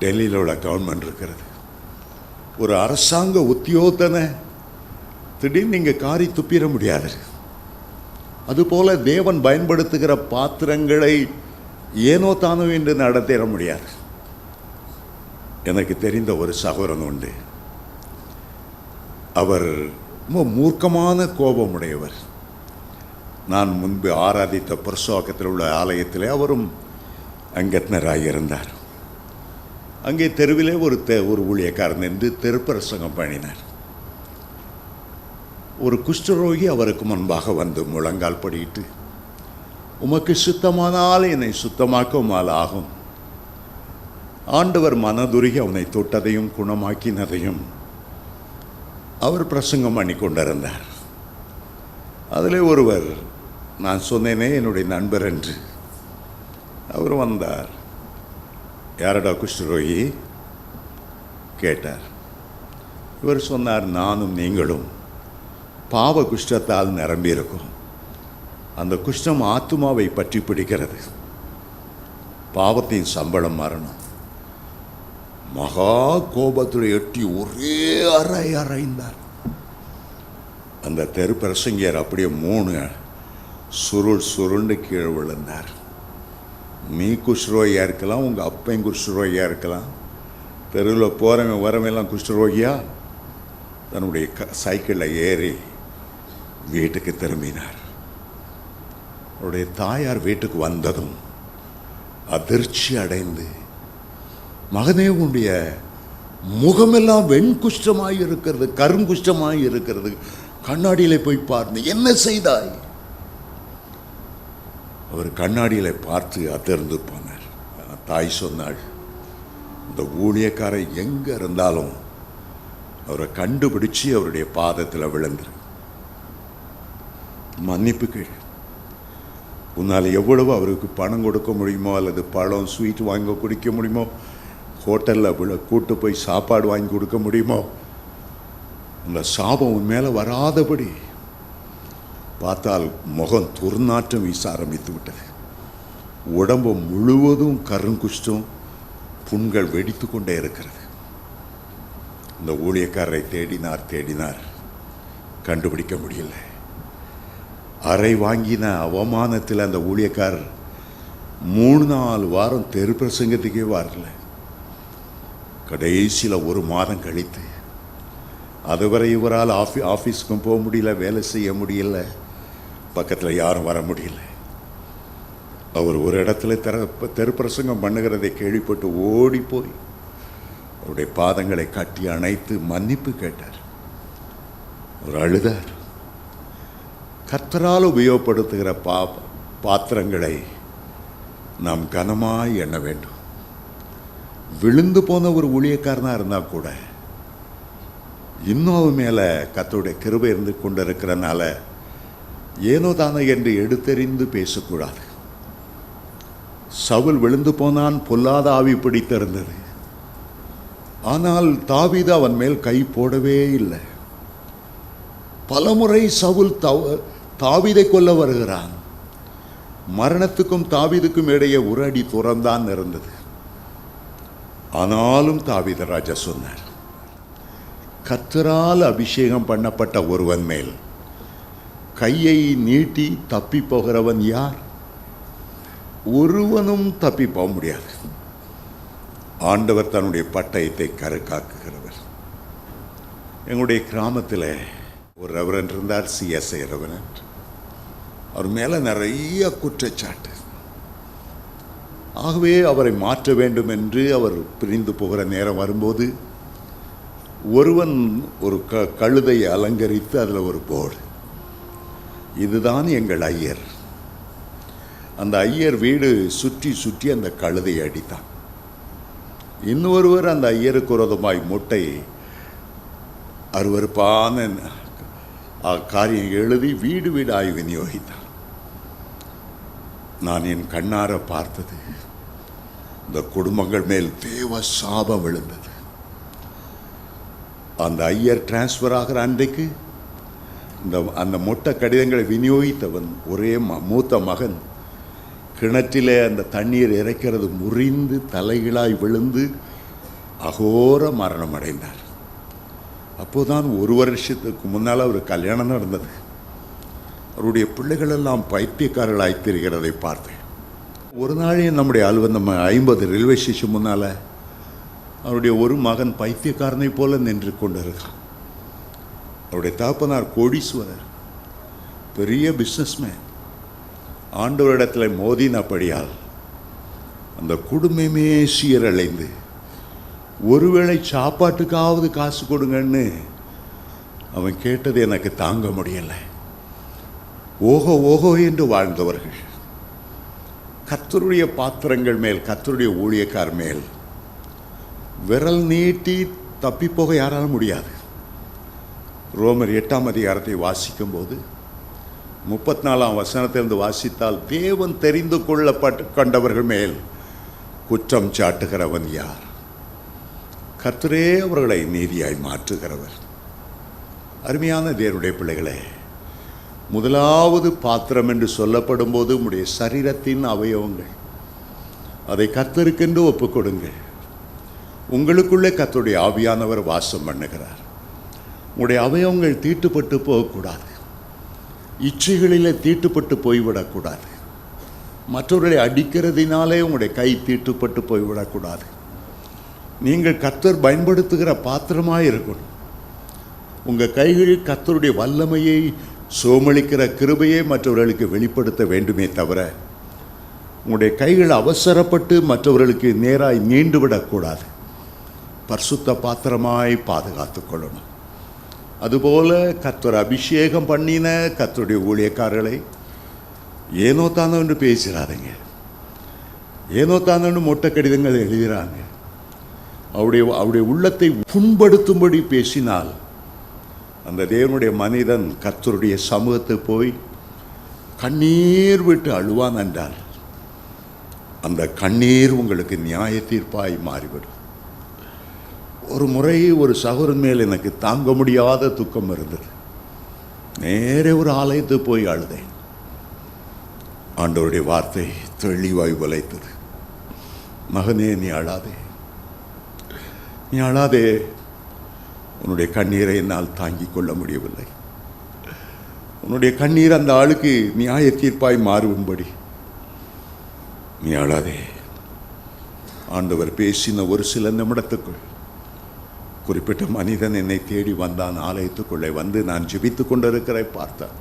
டெல்லியில் உள்ள கவர்மெண்ட் இருக்கிறது. ஒரு அரசாங்க உத்தியோகத்தனை திடீர்னு நீங்கள் காரி துப்பிட முடியாது. அதுபோல தேவன் பயன்படுத்துகிற பாத்திரங்களை ஏனோ தானோ என்று நடத்திட முடியாது. எனக்கு தெரிந்த ஒரு சகோதரன் உண்டு. அவர் ரொம்ப மூர்க்கமான கோபமுடையவர். நான் முன்பு ஆராதித்த புரசோகத்தில் உள்ள ஆலயத்திலே அவரும் அங்கத்தினராக இருந்தார். அங்கே தெருவிலே ஒரு ஊழியக்காரன் என்று தெருப்பிரசங்கம் பண்ணினார். ஒரு குஷ்டரோகி அவருக்கு முன்பாக வந்து முழங்கால் படியிட்டு, உமக்கு சுத்தமானால் என்னை சுத்தமாக்குமால் ஆகும். ஆண்டவர் மனதுருகி அவனை தொட்டதையும் குணமாக்கினதையும் அவர் பிரசங்கம் பண்ணி கொண்டிருந்தார். அதில் ஒருவர், நான் சொன்னேனே என்னுடைய நண்பர் என்று, அவர் வந்தார். யாரடா குஷ்டரோகி கேட்டார். இவர் சொன்னார், நானும் நீங்களும் பாவ குஷ்டத்தால் நிரம்பியிருக்கும். அந்த குஷ்டம் ஆத்துமாவை பற்றி பிடிக்கிறது. பாவத்தின் சம்பளம் மரணம். மகா கோபத்துடைய எட்டி ஒரே அறைந்தார். அந்த தெரு பிரசங்கியார் அப்படியே 3 சுருண்டு கீழே விழுந்தார். நீ குஷ்ரோகியாக இருக்கலாம், உங்கள் அப்பையும் குஷ்ரோகியாக இருக்கலாம், தெருவில் போகிறவன் வரவெல்லாம் குஷ்ரோகியா. தன்னுடைய சைக்கிளில் ஏறி வீட்டுக்கு திரும்பினார். அவருடைய தாயார் வீட்டுக்கு வந்ததும் அதிர்ச்சி அடைந்து, மகனே உன்னுடைய முகமெல்லாம் வெண்குஷ்டமாய் இருக்கிறது, கருங்குஷ்டமாய் இருக்கிறது, கண்ணாடியில் போய் பார்த்து என்ன செய்தாய்? அவர் கண்ணாடியில் பார்த்து அதிர்ந்து போனார். தாய் சொன்னாள், இந்த ஊழியக்காரை எங்கே இருந்தாலும் அவரை கண்டுபிடிச்சி அவருடைய பாதத்தில் விழுந்துரு, மன்னிப்பு கேள். உன்னால் எவ்வளவு அவருக்கு பணம் கொடுக்க முடியுமோ, அல்லது பழம் ஸ்வீட் வாங்க குடிக்க முடியுமோ, ஹோட்டலில் கூட்டு போய் சாப்பாடு வாங்கி கொடுக்க முடியுமோ, அந்த சாபம் உன் மேலே வராதபடி. பார்த்தால் முகம் துர்நாற்றம் வீச ஆரம்பித்து விட்டது. உடம்பு முழுவதும் கருங்குஷ்டம், புண்கள் வெடித்து கொண்டே இருக்கிறது. இந்த ஊழியக்காரரை தேடினார், கண்டுபிடிக்க முடியல. அறை வாங்கின அவமானத்தில் அந்த ஊழியக்காரர் 3-4 வாரம் தெரு பிரசங்கத்துக்கே வரல. கடைசியில் 1 மாதம் கழித்து, அதுவரை இவரால் ஆஃபீஸுக்கும் போக முடியல, வேலை செய்ய முடியல, பக்கத்தில் யாரும் வர முடியல. அவர் ஒரு இடத்துல தெரு பிரசங்கம் பண்ணுகிறதை கேள்விப்பட்டு ஓடி போய் அவருடைய பாதங்களை கட்டி அணைத்து மன்னிப்பு கேட்டார். அவர் அழுதார். கர்த்தரால் உபயோகப்படுத்துகிற பாத்திரங்களை நாம் கனமாய் எண்ண வேண்டும். விழுந்து போன ஒரு ஊழியக்காரனாக இருந்தால் கூட இன்னும் அவன் மேலே கர்த்தருடைய கிருபை இருந்து கொண்டிருக்கிறனால ஏனோ தானே என்று எடுத்தெறிந்து பேசக்கூடாது. சவுல் விழுந்து போனான், பொல்லாத ஆவி பிடித்திருந்தது. ஆனால் தாவீது அவன் மேல் கை போடவே இல்லை. பலமுறை சவுல் தாவீதை கொல்ல வருகிறான். மரணத்துக்கும் தாவீதுக்கும் இடையே ஒரு அடி தூரம்தான் இருந்தது. ஆனாலும் தாவீது ராஜா சொன்னார், கர்த்தரால் அபிஷேகம் பண்ணப்பட்ட ஒருவன் மேல் கையை நீட்டி தப்பி போகிறவன் யார்? ஒருவனும் தப்பி போக முடியாது. ஆண்டவர் தன்னுடைய பட்டயத்தை கருக்காக்குகிறவர். எங்களுடைய கிராமத்தில் ஒரு ரெவரண்ட் இருந்தார், சிஎஸ்ஐ ரெவரண்ட். அவர் மேலே நிறைய குற்றச்சாட்டு. ஆகவே அவரை மாற்ற வேண்டும் என்று அவர் பிரிந்து போகிற நேரம் வரும்போது ஒருவன் ஒரு கழுதையை அலங்கரித்து அதில் ஒரு போர்டு, இதுதான் எங்கள் ஐயர். அந்த ஐயர் வீடு சுற்றி சுற்றி அந்த கழுதையை அடித்தான். இன்னொருவர் அந்த ஐயருக்கு விரோதமாய் முட்டை அருவருப்பான காரியம் எழுதி வீடு வீடாய் விநியோகித்தான். நான் என் கண்ணார பார்த்தது, இந்த குடும்பங்கள் மேல் தேவ சாபம் விழுந்தது. அந்த ஐயர் டிரான்ஸ்ஃபர் ஆகிற அன்றைக்கு அந்த மொட்டை கடிதங்களை விநியோகித்தவன் ஒரே மூத்த மகன் கிணற்றிலே அந்த தண்ணீர் இறைக்கிறது முறிந்து தலைகளாய் விழுந்து அகோர மரணம் அடைந்தார். அப்போதான் 1 வருஷத்துக்கு முன்னால் அவர் கல்யாணம் நடந்தது. அவருடைய பிள்ளைகளெல்லாம் பைத்தியக்காரர்களாய் திரிகிறதை பார்த்தேன். ஒரு நாளே நம்முடைய நம்ம 50 ரயில்வே ஸ்டேஷன் முன்னால் அவருடைய ஒரு மகன் பைத்தியக்காரனை போல நின்று கொண்டிருக்கான். அவருடைய தகப்பனார் கோடீஸ்வரர், பெரிய பிஸ்னஸ்மேன். ஆண்டவரிடத்தில் மோதினபடியால் அந்த குடும்பமே சீரழிந்து, ஒருவேளை சாப்பாட்டுக்காவது காசு கொடுங்கன்னு அவன் கேட்டது எனக்கு தாங்க முடியலை. ஓஹோ ஓஹோ என்று வாழ்ந்தவர்கள் கர்த்தருடைய பாத்திரங்கள் மேல், கர்த்தருடைய ஊழியக்கார் மேல் விரல் நீட்டி தப்பிப்போக யாராலும் முடியாது. ரோமர் 8ஆம் அதிகாரத்தை வாசிக்கும் போது 34ஆம் வசனத்திலிருந்து வாசித்தால், தேவன் தெரிந்து கொண்டவர்கள் மேல் குற்றம் சாட்டுகிறவன் யார்? கர்த்தரே அவர்களை நீதியாய் மாற்றுகிறவர். அருமையான தேவனுடைய பிள்ளைகளே, முதலாவது பாத்திரம் என்று சொல்லப்படும் போது உங்களுடைய சரீரத்தின் அவயவங்கள், அதை கர்த்தருக்கென்று ஒப்புக்கொடுங்கள். உங்களுக்குள்ளே கர்த்தருடைய ஆவியானவர் வாசம் பண்ணுகிறார். உங்களுடைய அவயவங்கள் தீட்டுப்பட்டு போகக்கூடாது. இச்சைகளிலே தீட்டுப்பட்டு போய்விடக்கூடாது. மற்றவர்களை அடிக்கிறதினாலே உங்களுடைய கை தீட்டுப்பட்டு போய்விடக்கூடாது. நீங்கள் கர்த்தர் பயன்படுத்துகிற பாத்திரமாக இருக்கணும். உங்கள் கைகளில் கர்த்தருடைய வல்லமையை, சோமளிக்கிற கிருபையை மற்றவர்களுக்கு வெளிப்படுத்த வேண்டுமே தவிர, உங்களுடைய கைகள் அவசரப்பட்டு மற்றவர்களுக்கு நேராய் நீண்டு விடக்கூடாது. பரிசுத்த பாத்திரமாய் பாதுகாத்து கொள்ளணும். அதுபோல கர்த்தர் அபிஷேகம் பண்ணின கர்த்தருடைய ஊழியக்காரர்களை ஏனோ தானோ என்று பேசுகிறாருங்க. ஏனோ தானோன்னு மொட்டை கடிதங்கள் எழுதுகிறாங்க. அவருடைய உள்ளத்தை புண்படுத்தும்படி பேசினால் அந்த தேவனுடைய மனிதன் கர்த்தருடைய சமூகத்தை போய் கண்ணீர் விட்டு அழுவான் என்றால், அந்த கண்ணீர் உங்களுக்கு நியாய தீர்ப்பாய் மாறிவிடும். ஒரு முறை ஒரு சகோதரன் மேல் எனக்கு தாங்க முடியாத துக்கம் இருந்தது. நேரே ஒரு ஆலயத்துக்கு போய் அழுதேன். ஆண்டவருடைய வார்த்தை தெளிவாய் உலைத்தது. மகனே, நீ அழாதே, நீ அழாதே. உன்னுடைய கண்ணீரை என்னால் தாங்கிக் கொள்ள முடியவில்லை. உன்னுடைய கண்ணீர் அந்த ஆளுக்கு நியாய தீர்ப்பாய் மாறும்படி நீ அழாதே. ஆண்டவர் பேசின ஒரு சில நிமிடத்துக்குள் குறிப்பிட்ட மனிதன் என்னை தேடி வந்தான். ஆலயத்துக்குள்ளே வந்து நான் ஜெபித்துக் கொண்டிருக்கிற பார்த்தான்.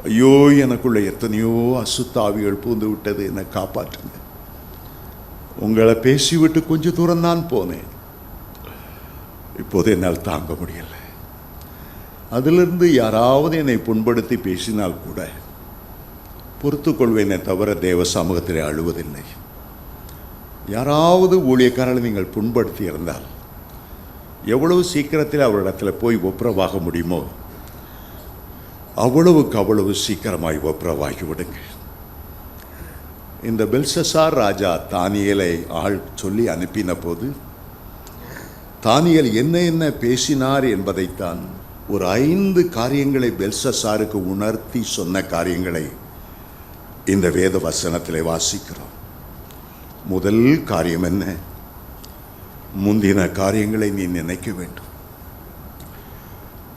ஐயோ, எனக்குள்ள எத்தனையோ அசுத்தாவிகள் பூந்து விட்டது, என்னை காப்பாற்றுங்க. உங்களை பேசிவிட்டு கொஞ்சம் தூரம் தான் போனேன். இப்போது என்னால் தாங்க முடியல. அதிலிருந்து யாராவது என்னை புண்படுத்தி பேசினால் கூட பொறுத்து கொள்வேனே தவிர தேவ சமூகத்தில் அழுவதில்லை. யாராவது ஊழியக்காரர்களை நீங்கள் புண்படுத்தி இருந்தால் எவ்வளவு சீக்கிரத்தில் அவரிடத்தில் போய் ஒப்புரவாக முடியுமோ அவ்வளவுக்கு அவ்வளவு சீக்கிரமாய் ஒப்புரவாகி விடுங்க. இந்த பெல்ஷசார் ராஜா தானியேலை ஆள் சொல்லி அனுப்பின போது தானியேல் என்ன என்ன பேசினார் என்பதைத்தான் ஒரு 5 காரியங்களை பெல்ஷசாருக்கு உணர்த்தி சொன்ன காரியங்களை இந்த வேத வசனத்திலே வாசிக்கிறோம். முதல் காரியம் என்ன? முந்தின காரியங்களை நீ நினைக்க வேண்டும்.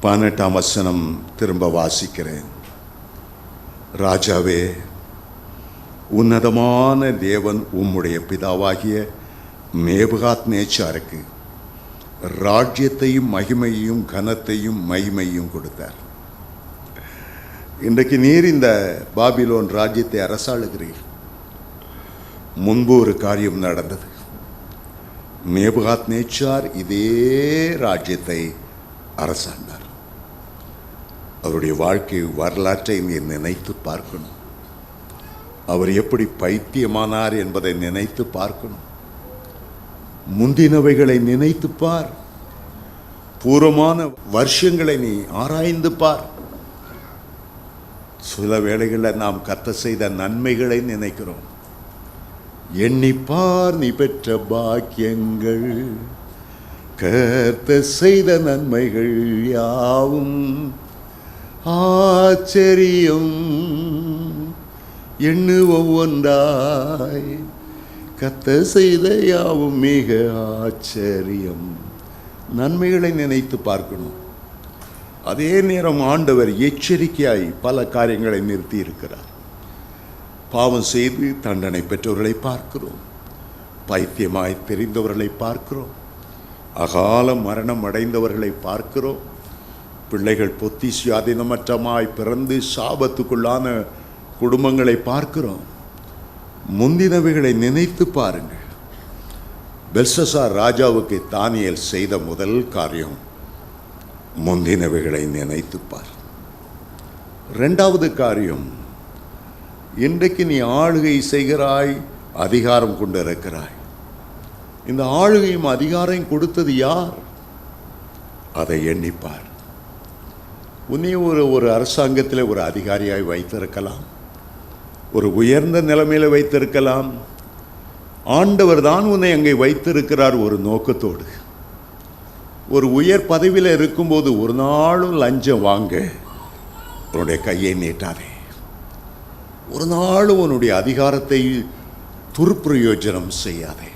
18ஆம் வசனம் திரும்ப வாசிக்கிறேன். ராஜாவே, உன்னதமான தேவன் உம்முடைய பிதாவாகிய நேபுகாத்நேச்சாருக்கு ராஜ்யத்தையும் மகிமையையும் கனத்தையும் மகிமையும் கொடுத்தார். இன்றைக்கு நீர் இந்த பாபிலோன் ராஜ்யத்தை அரசாளுகிறீர். முன்பு ஒரு காரியம் நடந்தது. நேபுகாத்நேச்சார் இதே ராஜ்யத்தை அரசாண்டார். அவருடைய வாழ்க்கை வரலாற்றை நீ நினைத்து பார்க்கணும். அவர் எப்படி பைத்தியமானார் என்பதை நினைத்து பார்க்கணும். முந்தினவைகளை நினைத்து பார். பூர்வமான வருஷங்களை நீ ஆராய்ந்து பார். சில வேளைகளில் நாம் கர்த்தர் செய்த நன்மைகளை நினைக்கிறோம். எண்ணிப்பார் நீ பெற்ற பாக்கியங்கள், கர்த்தர் செய்த நன்மைகள் யாவும் ஆச்சரியம். எண்ணு ஒவ்வொன்றாய், கர்த்தர் செய்த யாவும் மிக ஆச்சரியம். நன்மைகளை நினைத்து பார்க்கணும். அதே நேரம் ஆண்டவர் எச்சரிக்கையாய் பல காரியங்களை நிறுத்தி இருக்கிறார். பாவம் செய்து தண்டனை பெற்றவர்களை பார்க்கிறோம். பைத்தியமாய் தெரிந்தவர்களை பார்க்கிறோம். அகால மரணம் அடைந்தவர்களை பார்க்கிறோம். பிள்ளைகள் பொத்தி சுயாதீனமற்றமாய் பிறந்து சாபத்துக்குள்ளான குடும்பங்களை பார்க்கிறோம். முந்தினவைகளை நினைத்து பாருங்கள். பெல்ஷசார் ராஜாவுக்கு தானியேல் செய்த முதல் காரியம் முந்தினவைகளை நினைத்து பார். 2வது காரியம், இன்றைக்கு நீ ஆளுகை செய்கிறாய், அதிகாரம் கொண்டு இருக்கிறாய். இந்த ஆளுகையும் அதிகாரம் கொடுத்தது யார்? அதை எண்ணிப்பார். உன்னை ஒரு அரசாங்கத்தில் ஒரு அதிகாரியாய் வைத்திருக்கலாம், ஒரு உயர்ந்த நிலைமையில் வைத்திருக்கலாம். ஆண்டவர் தான் உன்னை அங்கே வைத்திருக்கிறார் ஒரு நோக்கத்தோடு. ஒரு உயர் பதவியில் இருக்கும்போது ஒரு நாளும் லஞ்சம் வாங்க உன்னுடைய கையை நீட்டாதே. ஒரு நாளும் உன்னுடைய அதிகாரத்தை துர்பிரயோஜனம் செய்யாதே.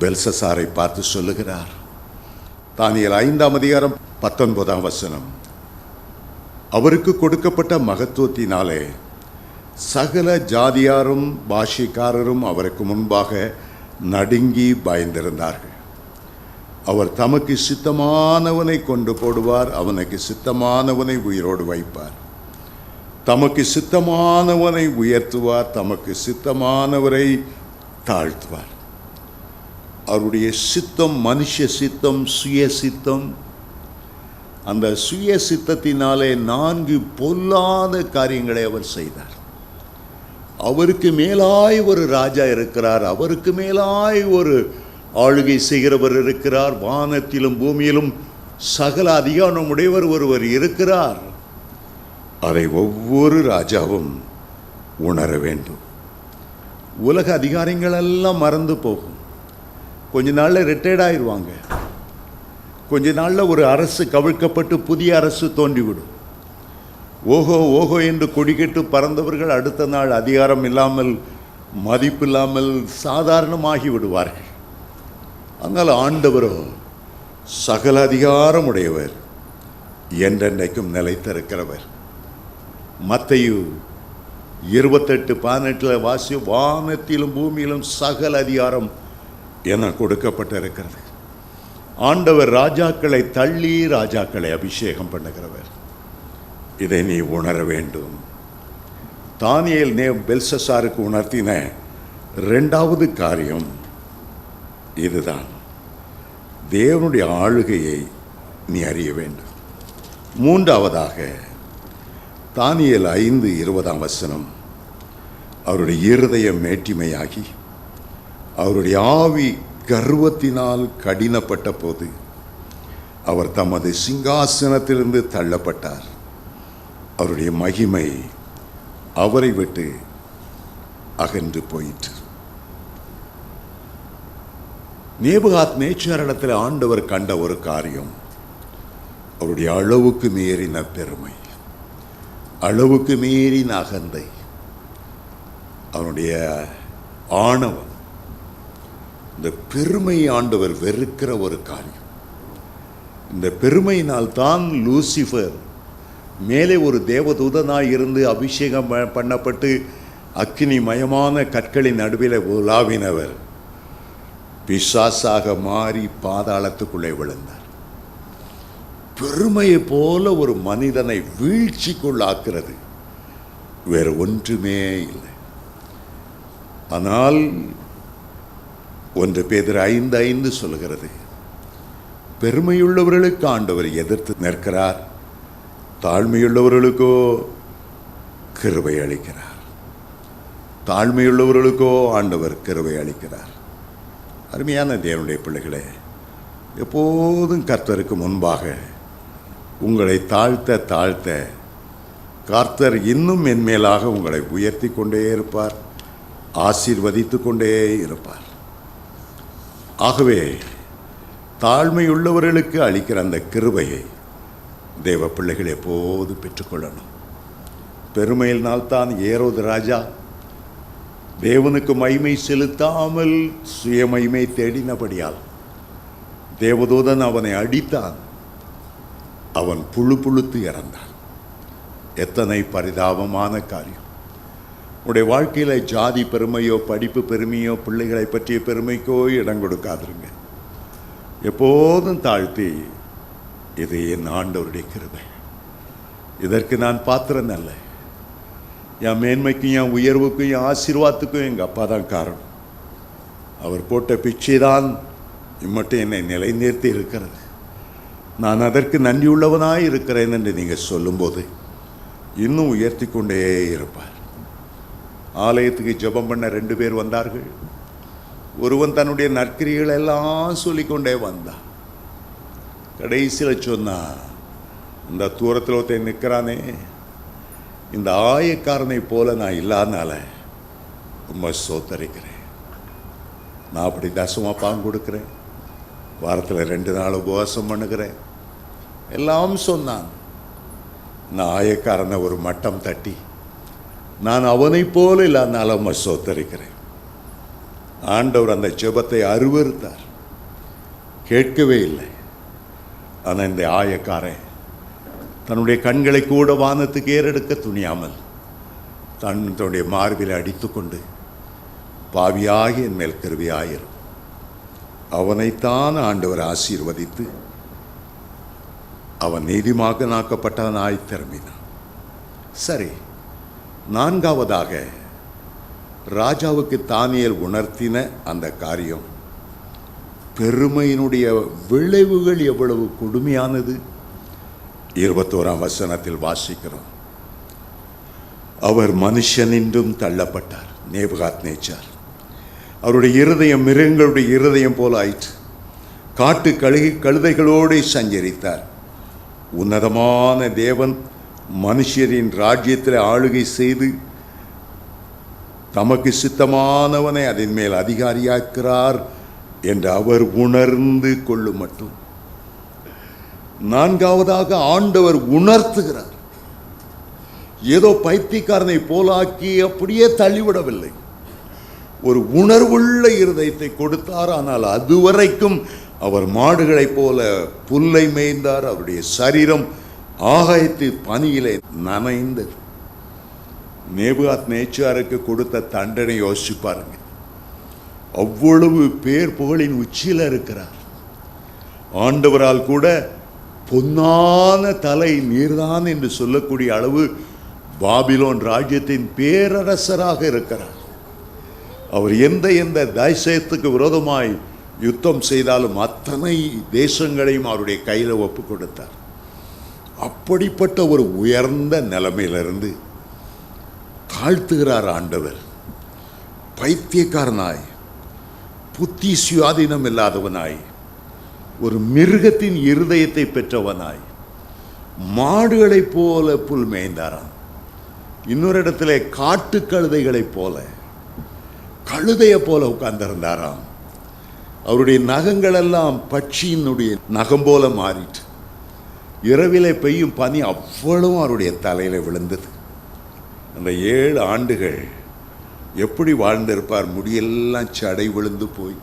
பெல்ஷசாரை பார்த்து சொல்லுகிறார். தானியேல் 5ஆம் அதிகாரம் 19ஆம் வசனம். அவருக்கு கொடுக்கப்பட்ட மகத்துவத்தினாலே சகல ஜாதியாரும் பாஷைக்காரரும் அவருக்கு முன்பாக நடுங்கி பயந்திருந்தார்கள். அவர் தமக்கு சித்தமானவனை கொண்டு போடுவார், அவனுக்கு சித்தமானவனை உயிரோடு வைப்பார். தமக்கு சித்தமானவனை உயர்த்துவார், தமக்கு சித்தமானவரை தாழ்த்துவார். அவருடைய சித்தம் மனுஷ சித்தம், சுய சித்தம். அந்த சுய சித்தத்தினாலே 4 பொல்லாத காரியங்களை அவர் செய்தார். அவருக்கு மேலாய் ஒரு ராஜா இருக்கிறார், அவருக்கு மேலாய் ஒரு ஆளுகை செய்கிறவர் இருக்கிறார், வானத்திலும் பூமியிலும் சகல அதிகாரம் உடையவர் ஒருவர் இருக்கிறார். அதை ஒவ்வொரு ராஜாவும் உணர வேண்டும். உலக அதிகாரங்கள் எல்லாம் மறந்து போகும். கொஞ்ச நாளில் ரிட்டையர்ட் ஆயிடுவாங்க. கொஞ்ச நாளில் ஒரு அரசு கவிழ்க்கப்பட்டு புதிய அரசு தோன்றிவிடும். ஓஹோ ஓஹோ என்று கொடிக்கட்டு பறந்தவர்கள் அடுத்த நாள் அதிகாரம் இல்லாமல் மதிப்பில்லாமல் சாதாரணமாகி விடுவார்கள். ஆனால் ஆண்டவரோ சகல அதிகாரம் உடையவர், என்றென்றைக்கும் நிலைத்திருக்கிறவர். மத்தேயு 28:18 வாசி, வானத்திலும் பூமியிலும் சகல அதிகாரம் என கொடுக்கப்பட்டிருக்கிறது. ஆண்டவர் ராஜாக்களை தள்ளி ராஜாக்களை அபிஷேகம் பண்ணுகிறவர். இதை நீ உணர வேண்டும். தானியேல் பெல்ஷஸ்ஸாருக்கு உணர்த்தின 2வது காரியம் இதுதான். தேவனுடைய ஆளுகையை நீ அறிய வேண்டும். 3வதாக தானியேல் 5:20 அவருடைய இருதயம் மேட்டிமையாகி அவருடைய ஆவி கர்வத்தினால் கடினப்பட்ட போது அவர் தமது சிங்காசனத்திலிருந்து தள்ளப்பட்டார். அவருடைய மகிமை அவரை விட்டு அகன்று போயிற்று. நேபுகாத்நேச்சாரிடத்தில் ஆண்டவர் கண்ட ஒரு காரியம் அவருடைய அளவுக்கு மீறின பெருமை, அளவுக்கு மீறின அகந்தை, அவனுடைய ஆணவம். இந்த பெருமை ஆண்டவர் வெறுக்கிற ஒரு காரியம். இந்த பெருமையினால் தான் லூசிஃபர் மேலே ஒரு தேவதூதனாய் இருந்து அபிஷேகம் பண்ணப்பட்டு அக்கினி மயமான கற்களின் நடுவில் உலாவினவர் பிசாசாக மாறி பாதாளத்துக்குள்ளே விழுந்தார். பெருமையை போல ஒரு மனிதனை வீழ்ச்சிக்குள்ளாக்குறது வேறு ஒன்றுமே இல்லை. ஆனால் 1 பேதுரு 5:5 சொல்கிறது, பெருமையுள்ளவர்களுக்கு ஆண்டவர் எதிர்த்து நிற்கிறார், தாழ்மையுள்ளவர்களுக்கோ கிருபை அளிக்கிறார். தாழ்மையுள்ளவர்களுக்கோ ஆண்டவர் கிருபை அளிக்கிறார். அருமையான தேவனுடைய பிள்ளைகளே, எப்போதும் கர்த்தருக்கு முன்பாக உங்களை தாழ்த்த தாழ்த்த கர்த்தர் இன்னும் மென்மேலாக உங்களை உயர்த்தி கொண்டே இருப்பார், ஆசீர்வதித்து கொண்டே இருப்பார். ஆகவே தாழ்மையுள்ளவர்களுக்கு அளிக்கிற அந்த கிருபையை தேவ பிள்ளைகள் எப்போது பெற்றுக்கொள்ளணும். பெருமையினால்தான் ஏரோது ராஜா தேவனுக்கு மகிமை செலுத்தாமல் சுயமகிமை தேடினபடியால் தேவதூதன் அவனை அடித்தான். அவன் புழுத்து இறந்தான். எத்தனை பரிதாபமான காரியம். உடைய வாழ்க்கையில் ஜாதி பெருமையோ படிப்பு பெருமையோ பிள்ளைகளை பற்றிய பெருமைக்கோ இடம் கொடுக்காதிருங்க. எப்போதும் தாழ்த்தி, இது என் ஆண்டவருடைய கிருபை, இதற்கு நான் பாத்திரம் அல்ல, என் மேன்மைக்கும் என் உயர்வுக்கும் என் ஆசீர்வாதத்துக்கும் எங்கள் அப்பா தான் காரணம். அவர் போட்ட பிச்சை தான் இம்மட்டும் என்னை நிலைநிறுத்தி இருக்கிறது. நான் அதற்கு நன்றியுள்ளவனாய் இருக்கிறேன் என்று நீங்கள் சொல்லும்போது இன்னும் உயர்த்தி கொண்டே இருப்பார். ஆலயத்துக்கு ஜெபம் பண்ண 2 பேர் வந்தார்கள். ஒருவன் தன்னுடைய நற்கிரிகள் எல்லாம் சொல்லிக்கொண்டே வந்தான். கடைசியில் சொன்னா, இந்த தூரத்தில் ஒருத்தன் நிற்கிறானே, இந்த ஆயக்காரனை போல நான் இல்லாதனால ரொம்ப சோத்தரிக்கிறேன். நான் அப்படி தசமா பாங்கு கொடுக்குறேன், வாரத்தில் 2 நாள் உபவாசம் பண்ணுகிறேன் எல்லாம் சொன்னான். நான் ஆயக்காரனை ஒரு மட்டம் தட்டி, நான் அவனை போல இல்லாதனால ரொம்ப சோத்தரிக்கிறேன். ஆண்டவர் அந்த ஜெபத்தை அருவருத்தார், கேட்கவே இல்லை. ஆனால் இந்த ஆயக்காரன் தன்னுடைய கண்களை கூட வானத்துக்கு ஏறெடுக்க துணியாமல் தன்னுடைய மார்பில் அடித்து கொண்டு, பாவியாகி என் மேல் கிருபையாயிரும், அவனைத்தான் ஆண்டவர் ஆசீர்வதித்து அவன் நீதிமானாக்கப்பட்டவனாய் திரும்பினான். சரி, 4வதாக ராஜாவுக்கு தானியேல் உணர்த்தின அந்த காரியம், பெருமையினுடைய விளைவுகள் எவ்வளவு கொடுமையானது. 21 வாசிக்கிறோம். அவர் மனுஷனின்றும் தள்ளப்பட்டார். நேபுகாத்நேச்சார் அவருடைய இருதயம் மிருகங்களுடைய இருதயம் போல ஆயிற்று. காட்டு கழுதைகளோடு சஞ்சரித்தார். உன்னதமான தேவன் மனுஷரின் ராஜ்யத்தில் ஆளுகை செய்து தமக்கு சித்தமானவனை அதன் மேல் அதிகாரியாக்கிறார் என்று அவர் உணர்ந்து கொள்ளும் மட்டும். 4வதாக ஆண்டவர் உணர்த்துகிறார். ஏதோ பைத்தியக்காரனை போலாக்கி அப்படியே தள்ளிவிடவில்லை, ஒரு உணர்வுள்ள இருதயத்தை கொடுத்தார். ஆனால் அதுவரைக்கும் அவர் மாடுகளைப் போல புல்லை மேய்ந்தார். அவருடைய சரீரம் ஆகாயத்து பனியிலே நனைந்தது. நேபுகாத் நேச்சாருக்கு கொடுத்த தண்டனை யோசிச்சு பாருங்க. அவ்வளவு பேர் புகழின் உச்சியில் இருக்கிறார். ஆண்டவரால் கூட பொன்னான தலை நீர்தான் என்று சொல்லக்கூடிய அளவு பாபிலோன் ராஜ்யத்தின் பேரரசராக இருக்கிறார். அவர் எந்த தேசத்துக்கு விரோதமாய் யுத்தம் செய்தாலும் அத்தனை தேசங்களையும் அவருடைய கையில் ஒப்பு கொடுத்தார். அப்படிப்பட்ட ஒரு உயர்ந்த நிலைமையிலிருந்து தாழ்த்துகிறார் ஆண்டவர். பைத்தியக்காரனாய், புத்தி சுயாதீனம் இல்லாதவனாய், ஒரு மிருகத்தின் இருதயத்தை பெற்றவனாய், மாடுகளைப் போல புல் மேய்ந்தாராம். இன்னொரு இடத்துல காட்டு கழுதைகளைப் போல, கழுதையை போல உட்கார்ந்திருந்தாராம். அவருடைய நகங்கள் எல்லாம் பட்சியினுடைய நகம் போல மாறிட்டு, இரவிலே பெய்யும் பனி அவ்வளவு அவருடைய தலையில விழுந்தது. அந்த 7 ஆண்டுகள் எப்படி வாழ்ந்திருப்பார்? முடியெல்லாம் சடை விழுந்து போய்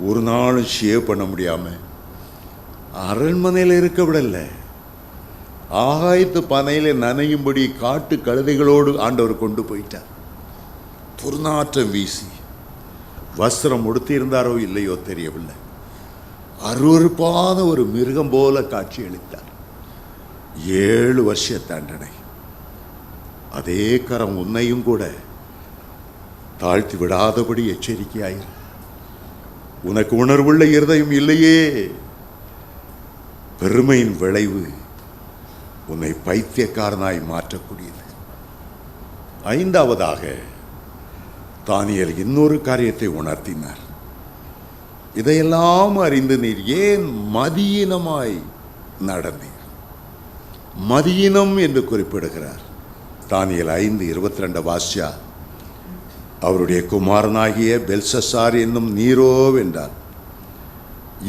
ஒரு நாளும் ஷேவ் பண்ண முடியாமல் அரண்மனையில் இருக்க விடல. ஆகாயத்து பனையில நனையும்படி காட்டு கழுதைகளோடு ஆண்டவர் கொண்டு போயிட்டார். துர்நாற்றம் வீசி வஸ்திரம் உடுத்தியிருந்தாரோ இல்லையோ தெரியவில்லை. அருவருப்பான ஒரு மிருகம் போல காட்சி அளித்தார். 7 வருஷ தண்டனை. அதே கரம் உன்னையும் கூட தாழ்த்தி விடாதபடி எச்சரிக்கையாயிரு. உனக்கு உணர்வுள்ள இருதயம் இல்லையே. பெருமையின் விளைவு உன்னை பைத்தியக்காரனாய் மாற்றக்கூடியது. 5ஆவதாக தானியேல் இன்னொரு காரியத்தை உணர்த்தினார். இதையெல்லாம் அறிந்து நீர் ஏன் மதியினமாய் நடந்தீர்? மதியினம் என்று குறிப்பிடுகிறார். தானியேல் 5:22 வாசியா, அவருடைய குமாரனாகிய பெல்சசார் என்னும் நீரோ வென்றார்.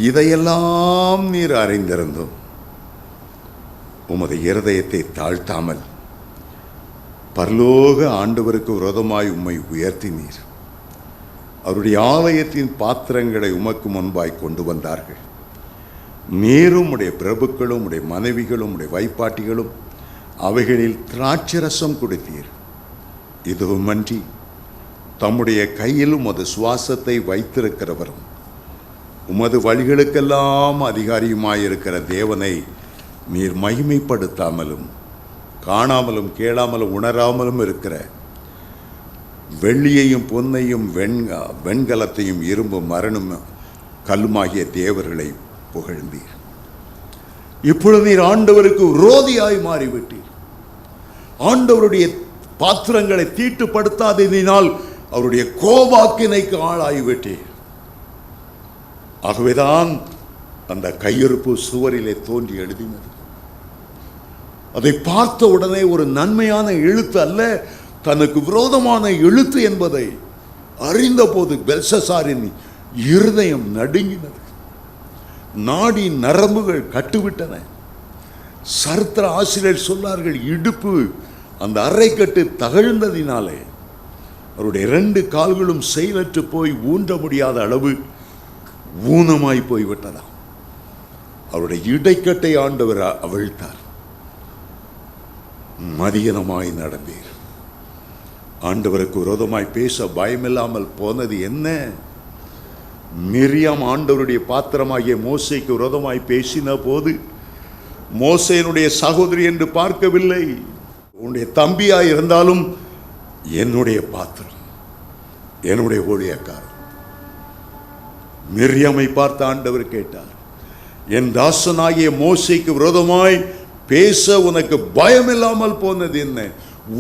இதையெல்லாம் நீர் அறிந்திருந்தும் உமது இருதயத்தை தாழ்த்தாமல் பரலோக ஆண்டவருக்கு விரோதமாய் உம்மை உயர்த்தினீர். அவருடைய ஆலயத்தின் பாத்திரங்களை உமக்கு முன்பாய் கொண்டு வந்தார்கள். நீரும் உடைய பிரபுக்களும் உடைய மனைவிகளும் உடைய வைப்பாட்டிகளும் அவைகளில் திராட்சரசம் குடித்தீர். இதுவுமன்றி தம்முடைய கையில் உமது சுவாசத்தை வைத்திருக்கிறவரும் உமது வழிகளுக்கெல்லாம் அதிகாரியுமாயிருக்கிற தேவனை நீர் மகிமைப்படுத்தாமலும் காணாமலும் கேளாமலும் உணராமலும் இருக்கிற வெள்ளியையும் பொன்னையும் வெண்கலத்தையும் இரும்பும் மரணும் கல்லுமாகிய தேவர்களை புகழ்ந்தீர். இப்பொழுது நீர் ஆண்டவருக்கு விரோதியாய் மாறிவிட்டீர். ஆண்டவருடைய பாத்திரங்களை தீட்டுப்படுத்தாததினால் அவருடைய கோபாக்கினைக்கு ஆளாகிவிட்டீர். ஆகவேதான் அந்த கையிருப்பு சுவரிலே தோன்றி எழுதினது. அதை பார்த்த உடனே ஒரு நன்மையான எழுத்து அல்ல, தனக்கு விரோதமான எழுத்து என்பதை அறிந்த போது பெல்சசாரின் இருதயம் நடுங்கினது. நாடி நரம்புகள் கட்டுவிட்டன. சரித்திர ஆசிரியர் சொன்னார்கள், இடுப்பு அந்த அரைக்கட்டு தகழ்ந்ததினாலே அவருடைய 2 கால்களும் செயலற்று போய் ஊன்ற முடியாத அளவு ஊனமாய் போய்விட்டதாம். அவருடைய இடைக்கட்டை ஆண்டவர் அவிழ்த்தார். மதியனமாய் நடந்தீர். ஆண்டவருக்கு விரோதமாய் பேச பயமில்லாமல் போனது என்ன? மிரியாம் ஆண்டவருடைய பாத்திரமாகிய மோசேக்கு விரோதமாய் பேசின போது மோசேனுடைய சகோதரி என்று பார்க்கவில்லை. உன்னுடைய தம்பியாய் இருந்தாலும் என்னுடைய பாத்திரம், என்னுடைய ஊழியக்காரன். மிரியாமை பார்த்த ஆண்டவர் கேட்டார், என் தாசனாகிய மோசேக்கு விரோதமாய் பேச உனக்கு பயமில்லாமல் போனது என்ன?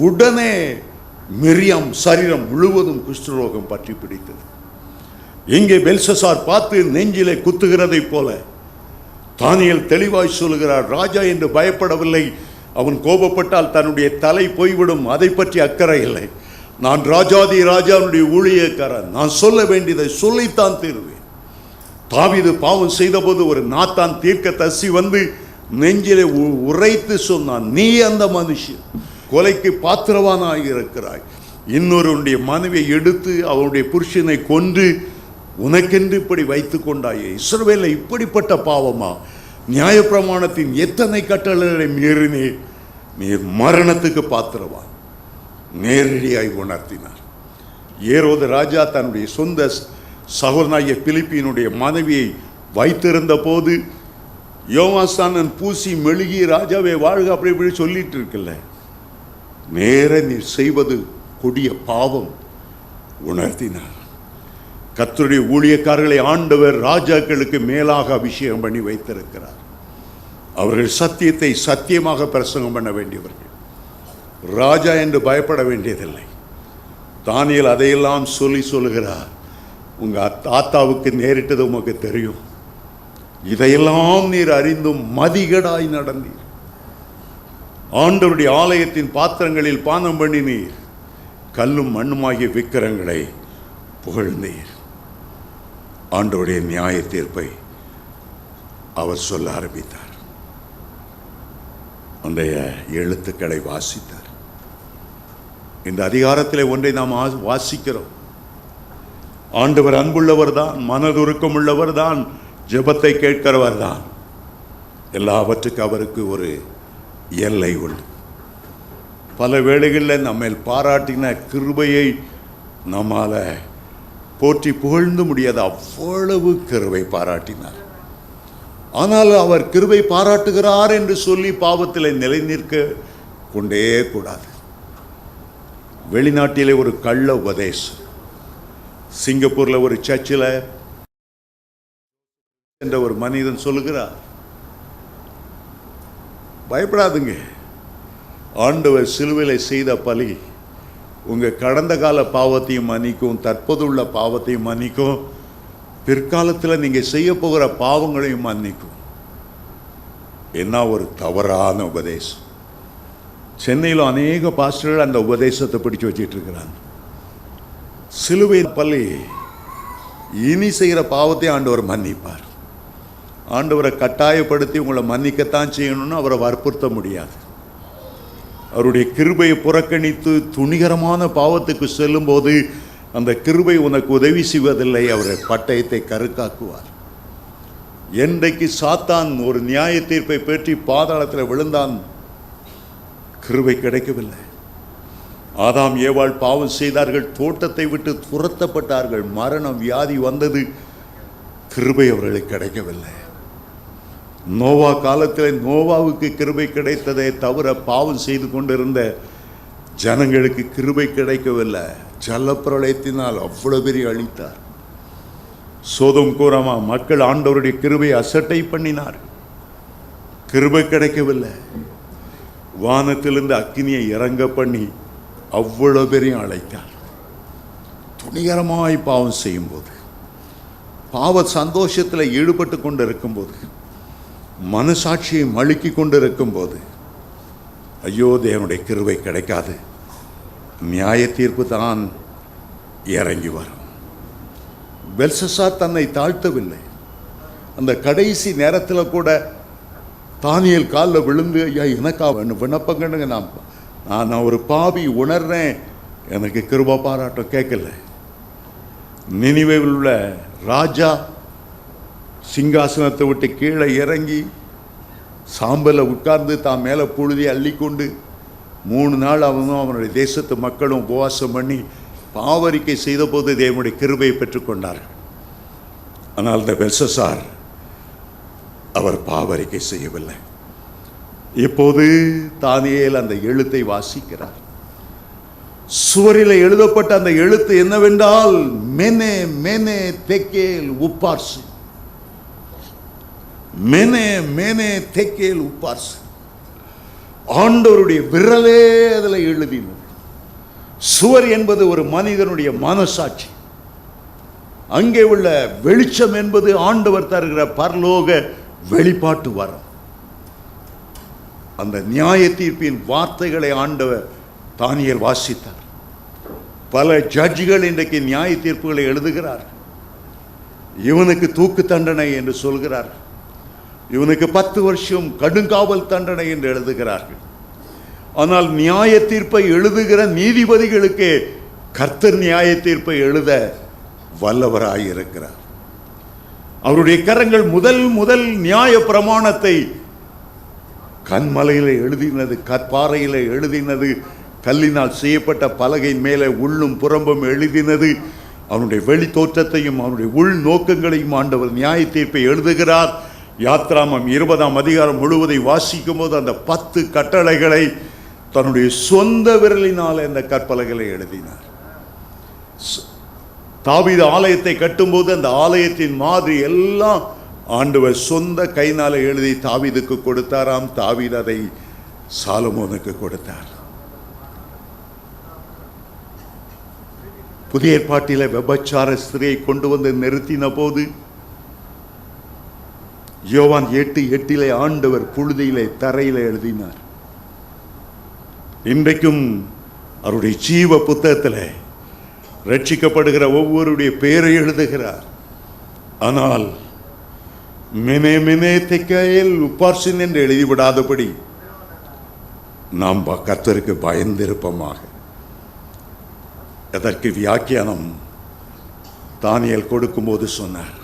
உடனே மிரியாம் சரீரம் முழுவதும் குஷ்டரோகம் பற்றி பிடித்தது. இங்கே பெல்சசார் பார்த்து நெஞ்சிலே குத்துகிறதை போல தானியேல் தெளிவாய் சொல்லுகிறார், ராஜா என்று பயப்படவில்லை. அவன் கோபப்பட்டால் தன்னுடைய தலை போய்விடும், அதை பற்றி அக்கறை இல்லை. நான் ராஜாதி ராஜாவுடைய ஊழியக்காரன், நான் சொல்ல வேண்டியதை சொல்லித்தான் தீருவேன். தாவீது பாவம் செய்த போது ஒரு நாத்தான் தீர்க்கதரிசி வந்து நெஞ்சிலே உரைத்து சொன்னான், நீ அந்த மனுஷன் கொலைக்கு பாத்திரவானாக இருக்கிறாய். இன்னொருடைய மனைவியை எடுத்து அவருடைய புருஷனை கொன்று உனக்கென்று இப்படி வைத்து கொண்டாயே. இஸ்ரவேலை இப்படிப்பட்ட பாவமா? நியாயப்பிரமாணத்தின் எத்தனை கட்டளைகளை மீறினீர்? நீர் மரணத்துக்கு பாத்திரவான். நேரடியாய் உணர்த்தினார். ஏரோது ராஜா தன்னுடைய சொந்த சகோதரனாகிய பிலிப்பினுடைய மனைவியை வைத்திருந்த போது யோவாசானன் பூசி மெழுகி ராஜாவை வாழ்க அப்படி இப்படி சொல்லிட்டு இருக்குல்ல, நேர நீர் செய்வது கொடிய பாவம் உணர்த்தினார். கர்த்தருடைய ஊழியக்காரர்களை ஆண்டவர் ராஜாக்களுக்கு மேலாக அபிஷேகம் பண்ணி வைத்திருக்கிறார். அவர்கள் சத்தியத்தை சத்தியமாக பிரசங்கம் பண்ண வேண்டியவர்கள். ராஜா என்று பயப்பட வேண்டியதில்லை. தானியேல் அதையெல்லாம் சொல்லுகிறார். உங்க தாத்தாவுக்கு நேரிட்டது உமக்கு தெரியும், இதையெல்லாம் நீர் அறிந்தும் மதிகேடாய் நடந்தீர். ஆண்டவருடைய ஆலயத்தின் பாத்திரங்களில் பானம் பண்ணினீர், கல்லும் மண்ணுமாகிய விக்கிரங்களை புகழ்ந்தீர். ஆண்டவருடைய நியாய தீர்ப்பை அவர் சொல்ல ஆரம்பித்தார். அன்றைய எழுத்துக்களை வாசித்தார். இந்த அதிகாரத்தில் ஒன்றை நாம் வாசிக்கிறோம். ஆண்டவர் அன்புள்ளவர் தான், மனதுருக்கம் உள்ளவர் தான், ஜெபத்தை கேட்கிறவர் தான். எல்லாவற்றுக்கும் அவருக்கு ஒரு எல்லை உண்டு. பல வேளைகளில் நம்ம பாராட்டின கிருபையை நம்மால் போற்றி புகழ்ந்து முடியாத அவ்வளவு கிருபை பாராட்டினார். ஆனால் அவர் கிருபை பாராட்டுகிறார் என்று சொல்லி பாவத்தில் நிலை நிற்க கொண்டே கூடாது. வெளிநாட்டிலே ஒரு கள்ள உபதேசம், சிங்கப்பூரில் ஒரு சர்ச்சில் என்ற ஒரு மனிதன் சொல்லுகிறார், பயப்படாதுங்க, ஆண்டவர் சிலுவையில் செய்த பலி உங்கள் கடந்த கால பாவத்தையும் மன்னிக்கும், தற்போதுள்ள பாவத்தையும் மன்னிக்கும், பிற்காலத்தில் நீங்கள் செய்ய போகிற பாவங்களையும் மன்னிக்கும். என்ன ஒரு தவறான உபதேசம். சென்னையில் அநேக பாஸ்டர்கள் அந்த உபதேசத்தை பிடிச்சு வச்சுட்டு இருக்கிறாங்க. சிலுவை பலி இனி செய்கிற பாவத்தை ஆண்டவர் மன்னிப்பார். ஆண்டவரை கட்டாயப்படுத்தி உங்களை மன்னிக்கத்தான் செய்யணும்னு அவரை வற்புறுத்த முடியாது. அவருடைய கிருபையை புறக்கணித்து துணிகரமான பாவத்துக்கு செல்லும் போது அந்த கிருபை உனக்கு உதவி செய்வதில்லை, அவரை பட்டயத்தை கருக்காக்குவார். என்றைக்கு சாத்தான் ஒரு நியாய தீர்ப்பை பெற்றி பாதாளத்தில் விழுந்தான், கிருபை கிடைக்கவில்லை. ஆதாம் ஏவாள் பாவம் செய்தார்கள், தோட்டத்தை விட்டு துரத்தப்பட்டார்கள், மரணம் வியாதி வந்தது, கிருபை அவர்களுக்கு கிடைக்கவில்லை. நோவா காலத்தில் நோவாவுக்கு கிருபை கிடைத்ததே தவிர பாவம் செய்து கொண்டிருந்த ஜனங்களுக்கு கிருபை கிடைக்கவில்லை. ஜலப்பிரளயத்தினால் அவ்வளவு பெரிய அழித்தார். சோதோம் கோராமா மக்கள் ஆண்டவருடைய கிருபையை அசட்டை பண்ணினார், கிருபை கிடைக்கவில்லை. வானத்திலிருந்து அக்கினியை இறங்க பண்ணி அவ்வளவு பெரிய அழைத்தார். துணிகரமாய் பாவம் செய்யும் போது, பாவ சந்தோஷத்தில் ஈடுபட்டு கொண்டு இருக்கும்போது, மனசாட்சியை மழுக்கி கொண்டு இருக்கும்போது, ஐயோ தேவனுடைய கிருபை கிடைக்காது, நியாய தீர்ப்பு தான் இறங்கி வரும். பெல்ஷஸ்ஸார் தன்னை தாழ்த்தவில்லை. அந்த கடைசி நேரத்தில் கூட தானியேல் காலில் விழுந்து, ஐயா எனக்கா விண்ணப்பங்கன்னு நான் ஒரு பாவி உணர்றேன், எனக்கு கிருபை பாராட்டம் கேட்கல. நினிவேவில் உள்ள ராஜா சிங்காசனத்தை விட்டு கீழே இறங்கி சாம்பலில் உட்கார்ந்து தான் மேலே புழுதி அள்ளிக்கொண்டு 3 நாள் அவனும் அவனுடைய தேசத்து மக்களும் உபவாசம் பண்ணி பாவரிக்கை செய்த போது தேவனுடைய கிருபையை பெற்றுக்கொண்டார்கள். ஆனால் இந்த பெல்ஷஸ்ஸார் அவர் பாவரிக்கை செய்யவில்லை. இப்போது தானியேல் அந்த எழுத்தை வாசிக்கிறார். சுவரில் எழுதப்பட்ட அந்த எழுத்து என்னவென்றால், மெனே மெனே தெக்கேல் உப்பார்சு, மெனே மெனே தெக்கேல் உப்பார்சு. ஆண்டவருடைய விரலே அதில் எழுதினது. சுவர் என்பது ஒரு மனிதனுடைய மனசாட்சி. அங்கே உள்ள வெளிச்சம் என்பது ஆண்டவர் தருகிற பரலோக வெளிப்பாட்டு வரம். அந்த நியாய தீர்ப்பின் வார்த்தைகளை ஆண்டவர் தானியேல் வாசித்தார். பல ஜட்ஜிகள் இன்றைக்கு நியாய தீர்ப்புகளை எழுதுகிறார். இவனுக்கு தூக்கு தண்டனை என்று சொல்கிறார், இவனுக்கு 10 வருஷம் கடுங்காவல் தண்டனை என்று எழுதுகிறார்கள். ஆனால் நியாய தீர்ப்பை எழுதுகிற நீதிபதிகளுக்கு கர்த்தர் நியாய தீர்ப்பை எழுத வல்லவராயிருக்கிறார். அவருடைய கரங்கள் முதல் நியாய பிரமாணத்தை கண்மலையில் எழுதினது, கற்பாறையில் எழுதினது, கல்லினால் செய்யப்பட்ட பலகையின் மேலே உள்ளும் புறம்பும் எழுதினது. அவனுடைய வெளி தோற்றத்தையும் அவனுடைய உள் நோக்கங்களையும் ஆண்டவர் நியாய தீர்ப்பை எழுதுகிறார். யாத்ராமம் 20ஆம் அதிகாரம் முழுவதை வாசிக்கும் போது அந்த 10 கட்டளைகளை தன்னுடைய சொந்த விரலினால் அந்த கற்பலகளை எழுதினார். தாவீது ஆலயத்தை கட்டும்போது அந்த ஆலயத்தின் மாதிரி எல்லாம் ஆண்டவர் சொந்த கையினால எழுதி தாவீதுக்கு கொடுத்தாராம். தாவீது அதை சாலமோனுக்கு கொடுத்தார். புதிய ஏற்பாட்டில விபச்சார ஸ்திரியை கொண்டு வந்து நிறுத்தின போது யோவான் 8:8 ஆண்டவர் புழுதியிலே தரையில எழுதினார். இன்றைக்கும் அவருடைய ஜீவ புத்தகத்தில் ரட்சிக்கப்படுகிற ஒவ்வொருடைய பெயரை எழுதுகிறார். ஆனால் மெனே மெனே தெக்கேல் உப்பார்சின் என்று எழுதிவிடாதபடி நாம் கர்த்தருக்கு பயந்திருப்போமாக. அதற்கு வியாக்கியானம் தானியேல் கொடுக்கும்போது சொன்னார்,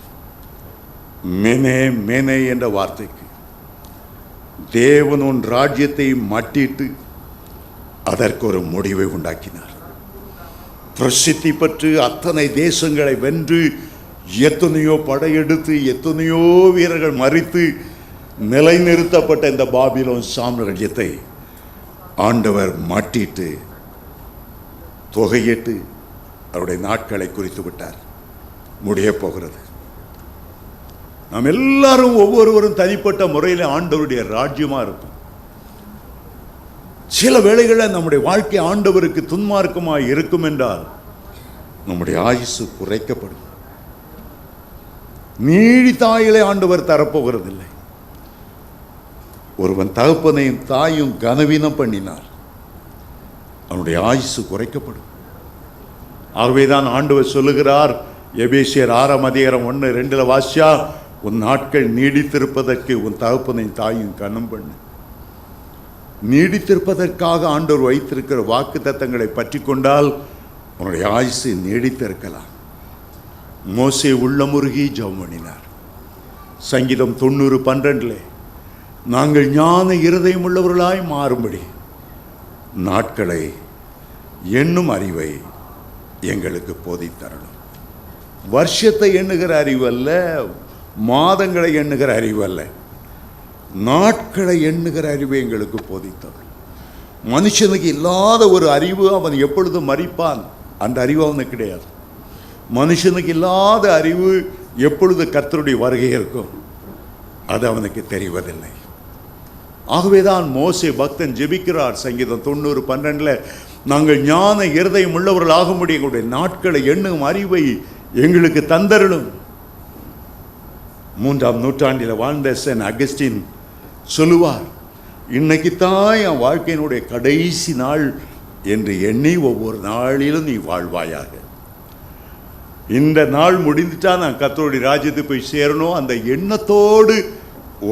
மெனே மெனே என்ற வார்த்தைக்கு தேவன் உன் ராஜ்யத்தை மட்டிட்டு அதற்கு ஒரு முடிவை உண்டாக்கினார். பிரசித்தி பெற்று அத்தனை தேசங்களை வென்று எத்தனையோ படையெடுத்து எத்தனையோ வீரர்கள் மறித்து நிலைநிறுத்தப்பட்ட இந்த பாபிலோன் சாம்ராஜ்யத்தை ஆண்டவர் மாட்டிட்டு தொகையிட்டு அவருடைய நாட்களை குறித்து விட்டார். முடிய போகிறது. நாம் எல்லாரும் ஒவ்வொருவரும் தனிப்பட்ட முறையில் ஆண்டவருடைய ராஜ்யமா இருக்கும். சில வேளைகளில் நம்முடைய வாழ்க்கை ஆண்டவருக்கு துன்மார்க்கமாய் இருக்கும் என்றால் நம்முடைய ஆயுசு குறைக்கப்படும். நீடித்தாயிலே ஆண்டவர் தரப்போகிறதில்லை. ஒருவன் தகப்பனையும் தாயும் கனவீனம் பண்ணினார், அவனுடைய ஆயுசு குறைக்கப்படும். ஆகவேதான் ஆண்டவர் சொல்லுகிறார், எபேசியர் 6ஆம் அதிகாரம் 1-2 வாசியா, உன் நாட்கள் நீடித்திருப்பதற்கு உன் தகப்பனையும் தாயும் கனம் பண்ணு. நீடித்திருப்பதற்காக ஆண்டவர் வைத்திருக்கிற வாக்கு தத்தங்களை பற்றி கொண்டால் உன்னுடைய ஆயுசு நீடித்திருக்கலாம். மோசே உள்ளமுருகி ஜெபம் பண்ணினார். சங்கீதம் 90:12 நாங்கள் ஞான இருதயம் உள்ளவர்களாய் மாறும்படி நாட்களை எண்ணும் அறிவை எங்களுக்கு போதித்தரணும். வருஷத்தை எண்ணுகிற அறிவு அல்ல, மாதங்களை எண்ணுகிற அறிவு அல்ல, நாட்களை எண்ணுகிற அறிவை எங்களுக்கு போதித்தரணும். மனுஷனுக்கு இல்லாத ஒரு அறிவு, அவன் எப்பொழுதும் மரிப்பான், அந்த அறிவு அவனுக்கு கிடையாது. மனுஷனுக்கு இல்லாத அறிவு எப்பொழுது கர்த்தருடைய வருகை இருக்கும் அது அவனுக்கு தெரிவதில்லை. ஆகவேதான் மோசே பக்தன் ஜெபிக்கிறார். சங்கீதம் 90:12 நாங்கள் ஞான இருதயம் உள்ளவர்கள் ஆகும்படி எங்களுடைய நாட்களை எண்ணும் அறிவை எங்களுக்கு தந்தரணும். 3ஆம் நூற்றாண்டில் வாழ்ந்த சென்ட் அகஸ்டின் சொல்லுவார், இன்னைக்கு தான் என் வாழ்க்கையினுடைய கடைசி நாள் என்று எண்ணி ஒவ்வொரு நாளிலும் நீ வாழ்வாயாக. இந்த நாள் முடிந்துட்டா நான் கர்த்தருடைய ராஜ்யத்தை போய் சேரணும், அந்த எண்ணத்தோடு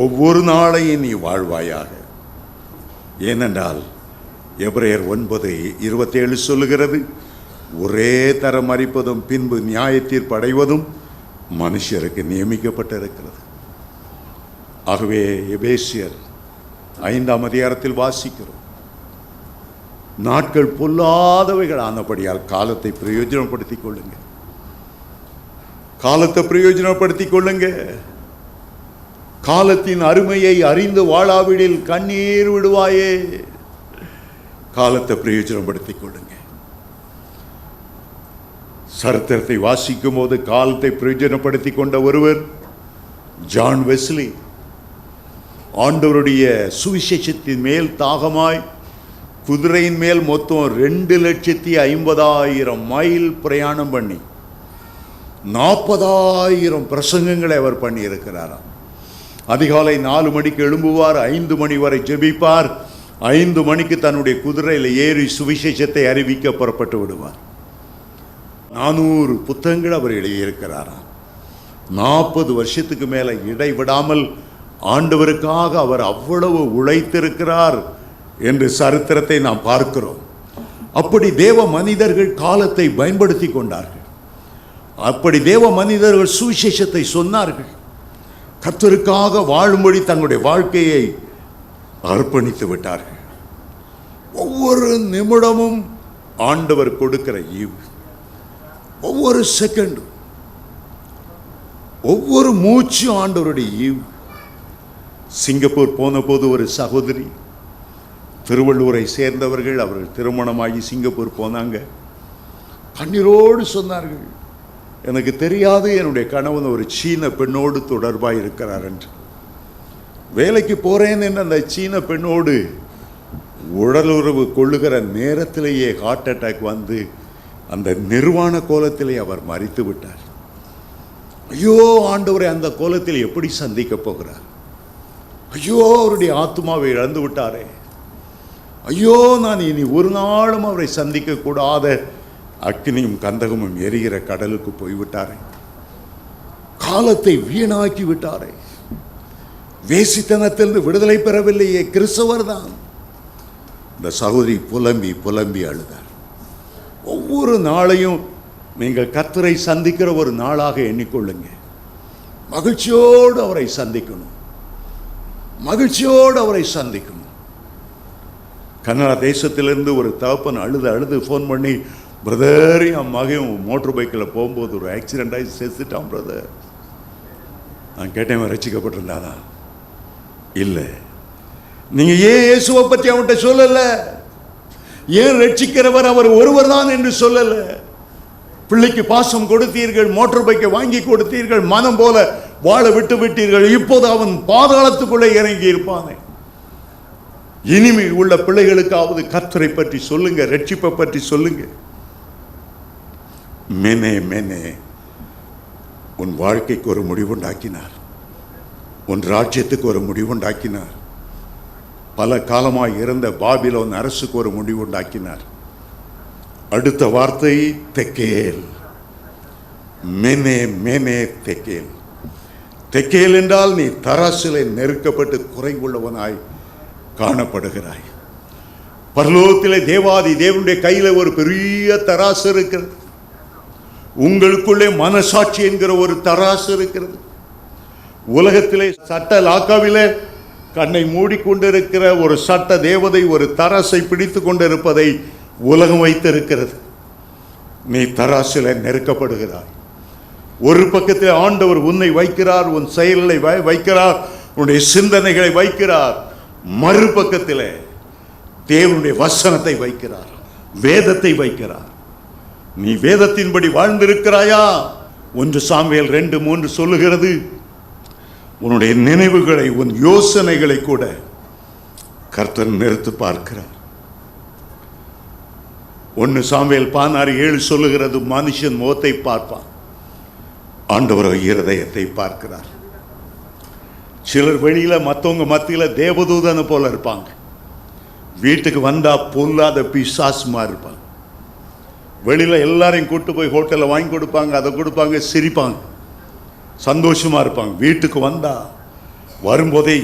ஒவ்வொரு நாளையும் நீ வாழ்வாயாக. ஏனென்றால் எபிரேயர் 9:27 சொல்லுகிறது, ஒரே தரம் மரிப்பதும் பின்பு நியாய தீர்ப்பு அடைவதும் மனுஷருக்கு நியமிக்கப்பட்டிருக்கிறது. ஆகவே எபேசியர் 5ஆம் அதிகாரத்தில் வாசிக்கிறோம், நாட்கள் பொல்லாதவைகள் ஆனபடியால் காலத்தை பிரயோஜனப்படுத்திக் கொள்ளுங்க. காலத்தை பிரயோஜனப்படுத்திக் கொள்ளுங்க. காலத்தின் அருமையை அறிந்து வாழாவிடில் கண்ணீர் விடுவாயே. காலத்தை பிரயோஜனப்படுத்திக் கொள்ளுங்க. சரித்திரத்தை வாசிக்கும் போது காலத்தை பிரயோஜனப்படுத்தி கொண்ட ஒருவர் ஜான் வெஸ்லி. ஆண்டவருடைய சுவிசேஷத்தின் மேல் தாகமாய் குதிரையின் மேல் மொத்தம் 2,50,000 மைல் பிரயாணம் பண்ணி 40,000 பிரசங்கங்களை அவர் பண்ணி இருக்கிறாராம். அதிகாலை 4 மணிக்கு எழும்புவார், 5 மணி வரை ஜெபிப்பார், 5 மணிக்கு தன்னுடைய குதிரையில் ஏறி சுவிசேஷத்தை அறிவிக்க புறப்பட்டு விடுவார். 400 புத்தகங்கள் அவர் எழுதியிருக்கிறாராம். 40 வருஷத்துக்கு மேலே இடைவிடாமல் ஆண்டவருக்காக அவர் அவ்வளவு உழைத்திருக்கிறார் என்று சரித்திரத்தை நாம் பார்க்கிறோம். அப்படி தேவ மனிதர்கள் காலத்தை பயன்படுத்தி கொண்டார்கள். அப்படி தேவ மனிதர்கள் சுவிசேஷத்தை சொன்னார்கள். கர்த்தருக்காக வாழும்படி தங்களுடைய வாழ்க்கையை அர்ப்பணித்து விட்டார்கள். ஒவ்வொரு நிமிடமும் ஆண்டவர் கொடுக்கிற ஈவு, ஒவ்வொரு செகண்டும், ஒவ்வொரு மூச்சும் ஆண்டவருடைய ஈவு. சிங்கப்பூர் போன போது ஒரு சகோதரி, திருவள்ளூரை சேர்ந்தவர்கள், அவர்கள் திருமணமாகி சிங்கப்பூர் போனாங்க. கண்ணீரோடு சொன்னார்கள், எனக்கு தெரியாது என்னுடைய கணவன் ஒரு சீன பெண்ணோடு தொடர்பாக இருக்கிறார் என்று. வேலைக்கு போறேன் என்று அந்த சீன பெண்ணோடு உடலுறவு கொள்ளுகிற நேரத்திலேயே ஹார்ட் அட்டாக் வந்து அந்த நிர்வாண கோலத்திலே அவர் மரித்து விட்டார். ஐயோ ஆண்டவரை அந்த கோலத்தில் எப்படி சந்திக்க போகிறார்? ஐயோ அவருடைய ஆத்மாவை இழந்து விட்டாரே, ஐயோ நான் இனி ஒரு நாளும் அவரை சந்திக்க கூடாத அக்னியும் கந்தகமும் எரிகிற கடலுக்கு போய்விட்டாரே, காலத்தை வீணாக்கி விட்டாரே, வேசித்தனத்திலிருந்து விடுதலை பெறவில்லையே, கிறிஸ்தவர் தான். இந்த சகோதரி புலம்பி புலம்பி அழுதார். ஒவ்வொரு நாளையும் நீங்கள் கர்த்தரை சந்திக்கிற ஒரு நாளாக எண்ணிக்கொள்ளுங்க. மகிழ்ச்சியோடு அவரை சந்திக்கணும், மகிழ்ச்சியோடு அவரை சந்திக்கணும். கனடா தேசத்திலிருந்து ஒரு தகப்பன் அழுது ஃபோன் பண்ணி, பிரதர் என் மகன் மோட்டர் பைக்கில் போகும்போது ஒரு ஆக்சிடென்ட் ஆகி செத்துட்டான் பிரதர். நான் கேட்டேன், ரட்சிக்கப்பட்டிருந்தானா? இல்லை. நீங்க ஏன் இயேசுவை பற்றி அவன்கிட்ட சொல்லல? ஏன் ரட்சிக்கிறவர் அவர் ஒருவர் தான் என்று சொல்லல? பிள்ளைக்கு பாசம் கொடுத்தீர்கள், மோட்டார் பைக்கை வாங்கி கொடுத்தீர்கள், மனம் போல வாழ விட்டு விட்டீர்கள். இப்போது அவன் பாதாளத்துக்குள்ளே இறங்கி இருப்பானே. இனிமேல் உள்ள பிள்ளைகளுக்காவது கர்த்தரை பற்றி சொல்லுங்க, ரட்சிப்பை பற்றி சொல்லுங்க. மேனே மேனே, உன் வாழ்க்கைக்கு ஒரு முடிவுண்டாக்கினார், உன் ராஜ்யத்துக்கு ஒரு முடிவுண்டாக்கினார், பல காலமாய் இருந்த பாபிலோன் அரசுக்கு ஒரு முடிவுண்டாக்கினார். அடுத்த வார்த்தை தெக்கேல். மேனே மேனே தெக்கேல். தெக்கேல் என்றால் நீ தராசிலே நெருக்கப்பட்டு குறைவுள்ளவனாய் காணப்படுகிறாய். பரலோகத்திலே தேவாதி தேவனுடைய கையில ஒரு பெரிய தராசு இருக்கிறது. உங்களுக்குள்ளே மனசாட்சி என்கிற ஒரு தராசு இருக்கிறது. உலகத்திலே சட்ட லாக்காவிலே கண்ணை மூடிக்கொண்டிருக்கிற ஒரு சட்ட தேவதை ஒரு தராசை பிடித்து கொண்டிருப்பதை உலகம் வைத்திருக்கிறது. நீ தராசில நெருக்கப்படுகிறாய். ஒரு பக்கத்தில் ஆண்டவர் உன்னை வைக்கிறார், உன் செயல்களை வைக்கிறார், உன்னுடைய சிந்தனைகளை வைக்கிறார். மறுபக்கத்தில் தேவனுடைய வசனத்தை வைக்கிறார், வேதத்தை வைக்கிறார். நீ வேதத்தின்படி வாழ்ந்திருக்கிறாயா? 1 சாமுவேல் 2:3 சொல்லுகிறது, உன்னுடைய நினைவுகளை, உன் யோசனைகளை கூட கர்த்தர் நிறுத்து பார்க்கிறார். 1 சாமுவேல் 16:7 சொல்லுகிறது, மனுஷன் முகத்தை பார்ப்பான், ஆண்டவர் இருதயத்தை பார்க்கிறார். சிலர் வெளியில மற்றவங்க மத்தியில தேவதூதனை போல இருப்பாங்க, வீட்டுக்கு வந்தா பொல்லாத பிசாசுமா இருப்பாங்க. வெளியில எல்லாரையும் கூட்டு போய் ஹோட்டலில் வாங்கி கொடுப்பாங்க, அதை கொடுப்பாங்க, சிரிப்பாங்க, சந்தோஷமா இருப்பாங்க. வீட்டுக்கு வந்தா வரும்போதே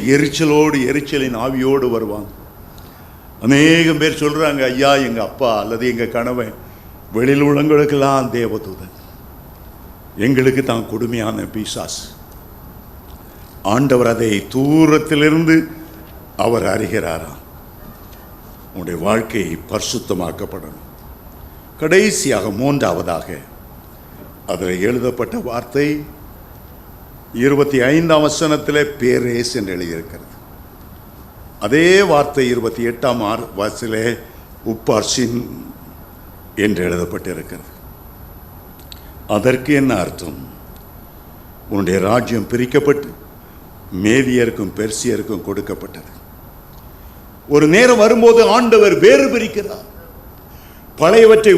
எரிச்சலின் ஆவியோடு வருவாங்க. அநேகம் பேர் சொல்றாங்க, ஐயா எங்க அப்பா அல்லது எங்க கணவன் வெளியில் உள்ளவங்களுக்கெல்லாம் தேவதூதன், எங்களுக்கு தான் கொடுமையான பிசாசு. ஆண்டவர் அதை தூரத்திலிருந்து அவர் அறிகிறாராம். உன்னுடைய வாழ்க்கை பரிசுத்தமாக்கப்படணும். கடைசியாக 3ஆவதாக அதில் எழுதப்பட்ட வார்த்தை 25ஆம் வசனத்திலே பேரேஸ் என்று எழுதியிருக்கிறது. அதே வார்த்தை 28ஆம் வசனத்திலே உப்பார்சின் என்று எழுதப்பட்டிருக்கிறது. அதற்கு என்ன அர்த்தம்? உன்னுடைய ராஜ்யம் பிரிக்கப்பட்டு மேதியருக்கும் பெர்சியருக்கும் கொடுக்கப்பட்டது. ஒரு நேரம் வரும்போது ஆண்டவர் வேறு பிரிக்கிறார், பழையவற்றை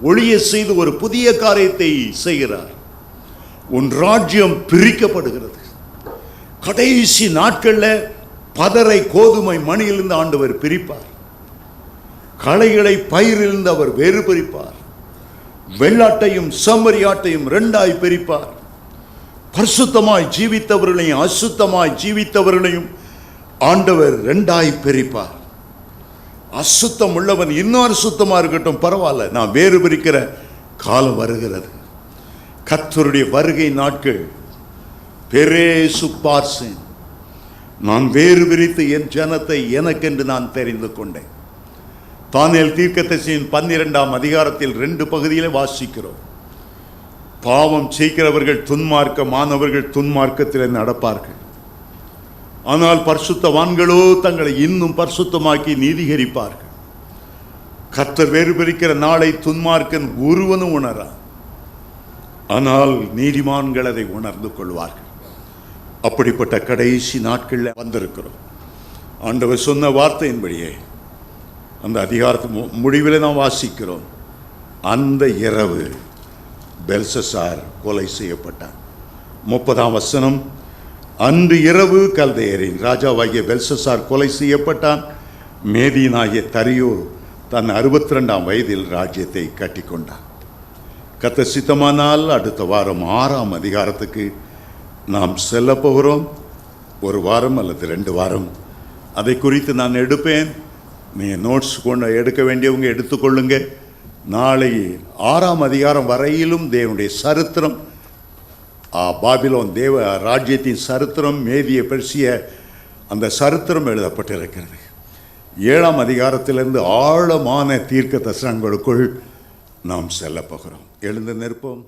ஒழிய செய்து ஒரு புதிய காரியத்தை செய்கிறார். உன் ராஜ்யம் பிரிக்கப்படுகிறது. கடைசி நாட்களில் பதரை கோதுமை மணியிலிருந்து ஆண்டவர் பிரிப்பார், களைகளை பயிரிலிருந்து அவர் வேறு பிரிப்பார், வெள்ளாட்டையும் செம்மறியாட்டையும் 2ஆய் பிரிப்பார். பரிசுத்தமாய் ஜீவித்தவர்களையும் அசுத்தமாய் ஜீவித்தவர்களையும் ஆண்டவர் 2ஆய் பிரிப்பார். அசுத்தம் உள்ளவன் இன்னும் அசுத்தமா இருக்கட்டும் பரவாயில்ல, நான் வேறு பிரிக்கிற காலம் வருகிறது. கர்த்தருடைய வருகை நாட்கள் பெரேசு பார்சேன், நான் வேறு பிரித்து என் ஜனத்தை எனக்கென்று நான் தெரிந்து கொண்டேன். தானியேல் தீர்க்கதரிசியின் 12ஆம் அதிகாரத்தில் 2 பகுதியிலே வாசிக்கிறோம். பாவம் செய்கிறவர்கள் துன்மார்க்கமானவர்கள் துன்மார்க்கத்திலே நடப்பார்கள். ஆனால் பரிசுத்தவான்களோ தங்களை இன்னும் பரிசுத்தமாக்கி நீதிகரிப்பார்கள். கர்த்தர் வேறு பிரிக்கிற நாளை துன்மார்க்கன் ஒருவனும் உணரான். ஆனால் நீதிமான்கள் அதை உணர்ந்து கொள்வார்கள். அப்படிப்பட்ட கடைசி நாட்களில் வந்திருக்கிறோம். ஆண்டவர் சொன்ன வார்த்தையின்படியே அந்த அதிகாரத்து முடிவில் நாம் வாசிக்கிறோம். அந்த இரவு பெல்சசார் கொலை செய்யப்பட்டான். 30ஆம் வசனம், அன்று இரவு கல்தேயரின் ராஜாவாகிய பெல்சசார் கொலை செய்யப்பட்டான். மேதியனாகிய தரியோ தன் 62ஆம் வயதில் ராஜ்யத்தை கட்டிக்கொண்டான். கர்த்தர் சித்தமானால் அடுத்த வாரம் 6ஆம் அதிகாரத்துக்கு நாம் செல்ல போகிறோம். 1 வாரம் அல்லது 2 வாரம் அதை குறித்து நான் எடுப்பேன். நீங்கள் நோட்ஸ் கொண்டு எடுக்க வேண்டியவங்க எடுத்துக்கொள்ளுங்க. நாளை 6ஆம் அதிகாரம் வரையிலும் தேவனுடைய சரித்திரம், பாபிலோன் தேவ ராஜ்யத்தின் சரித்திரம், மேதிய பெர்சிய அந்த சரித்திரம் எழுதப்பட்டிருக்கிறது. 7ஆம் அதிகாரத்திலிருந்து ஆழமான தீர்க்க தரிசனங்களுக்குள் நாம் செல்ல போகிறோம். எழுந்து நிற்போம்.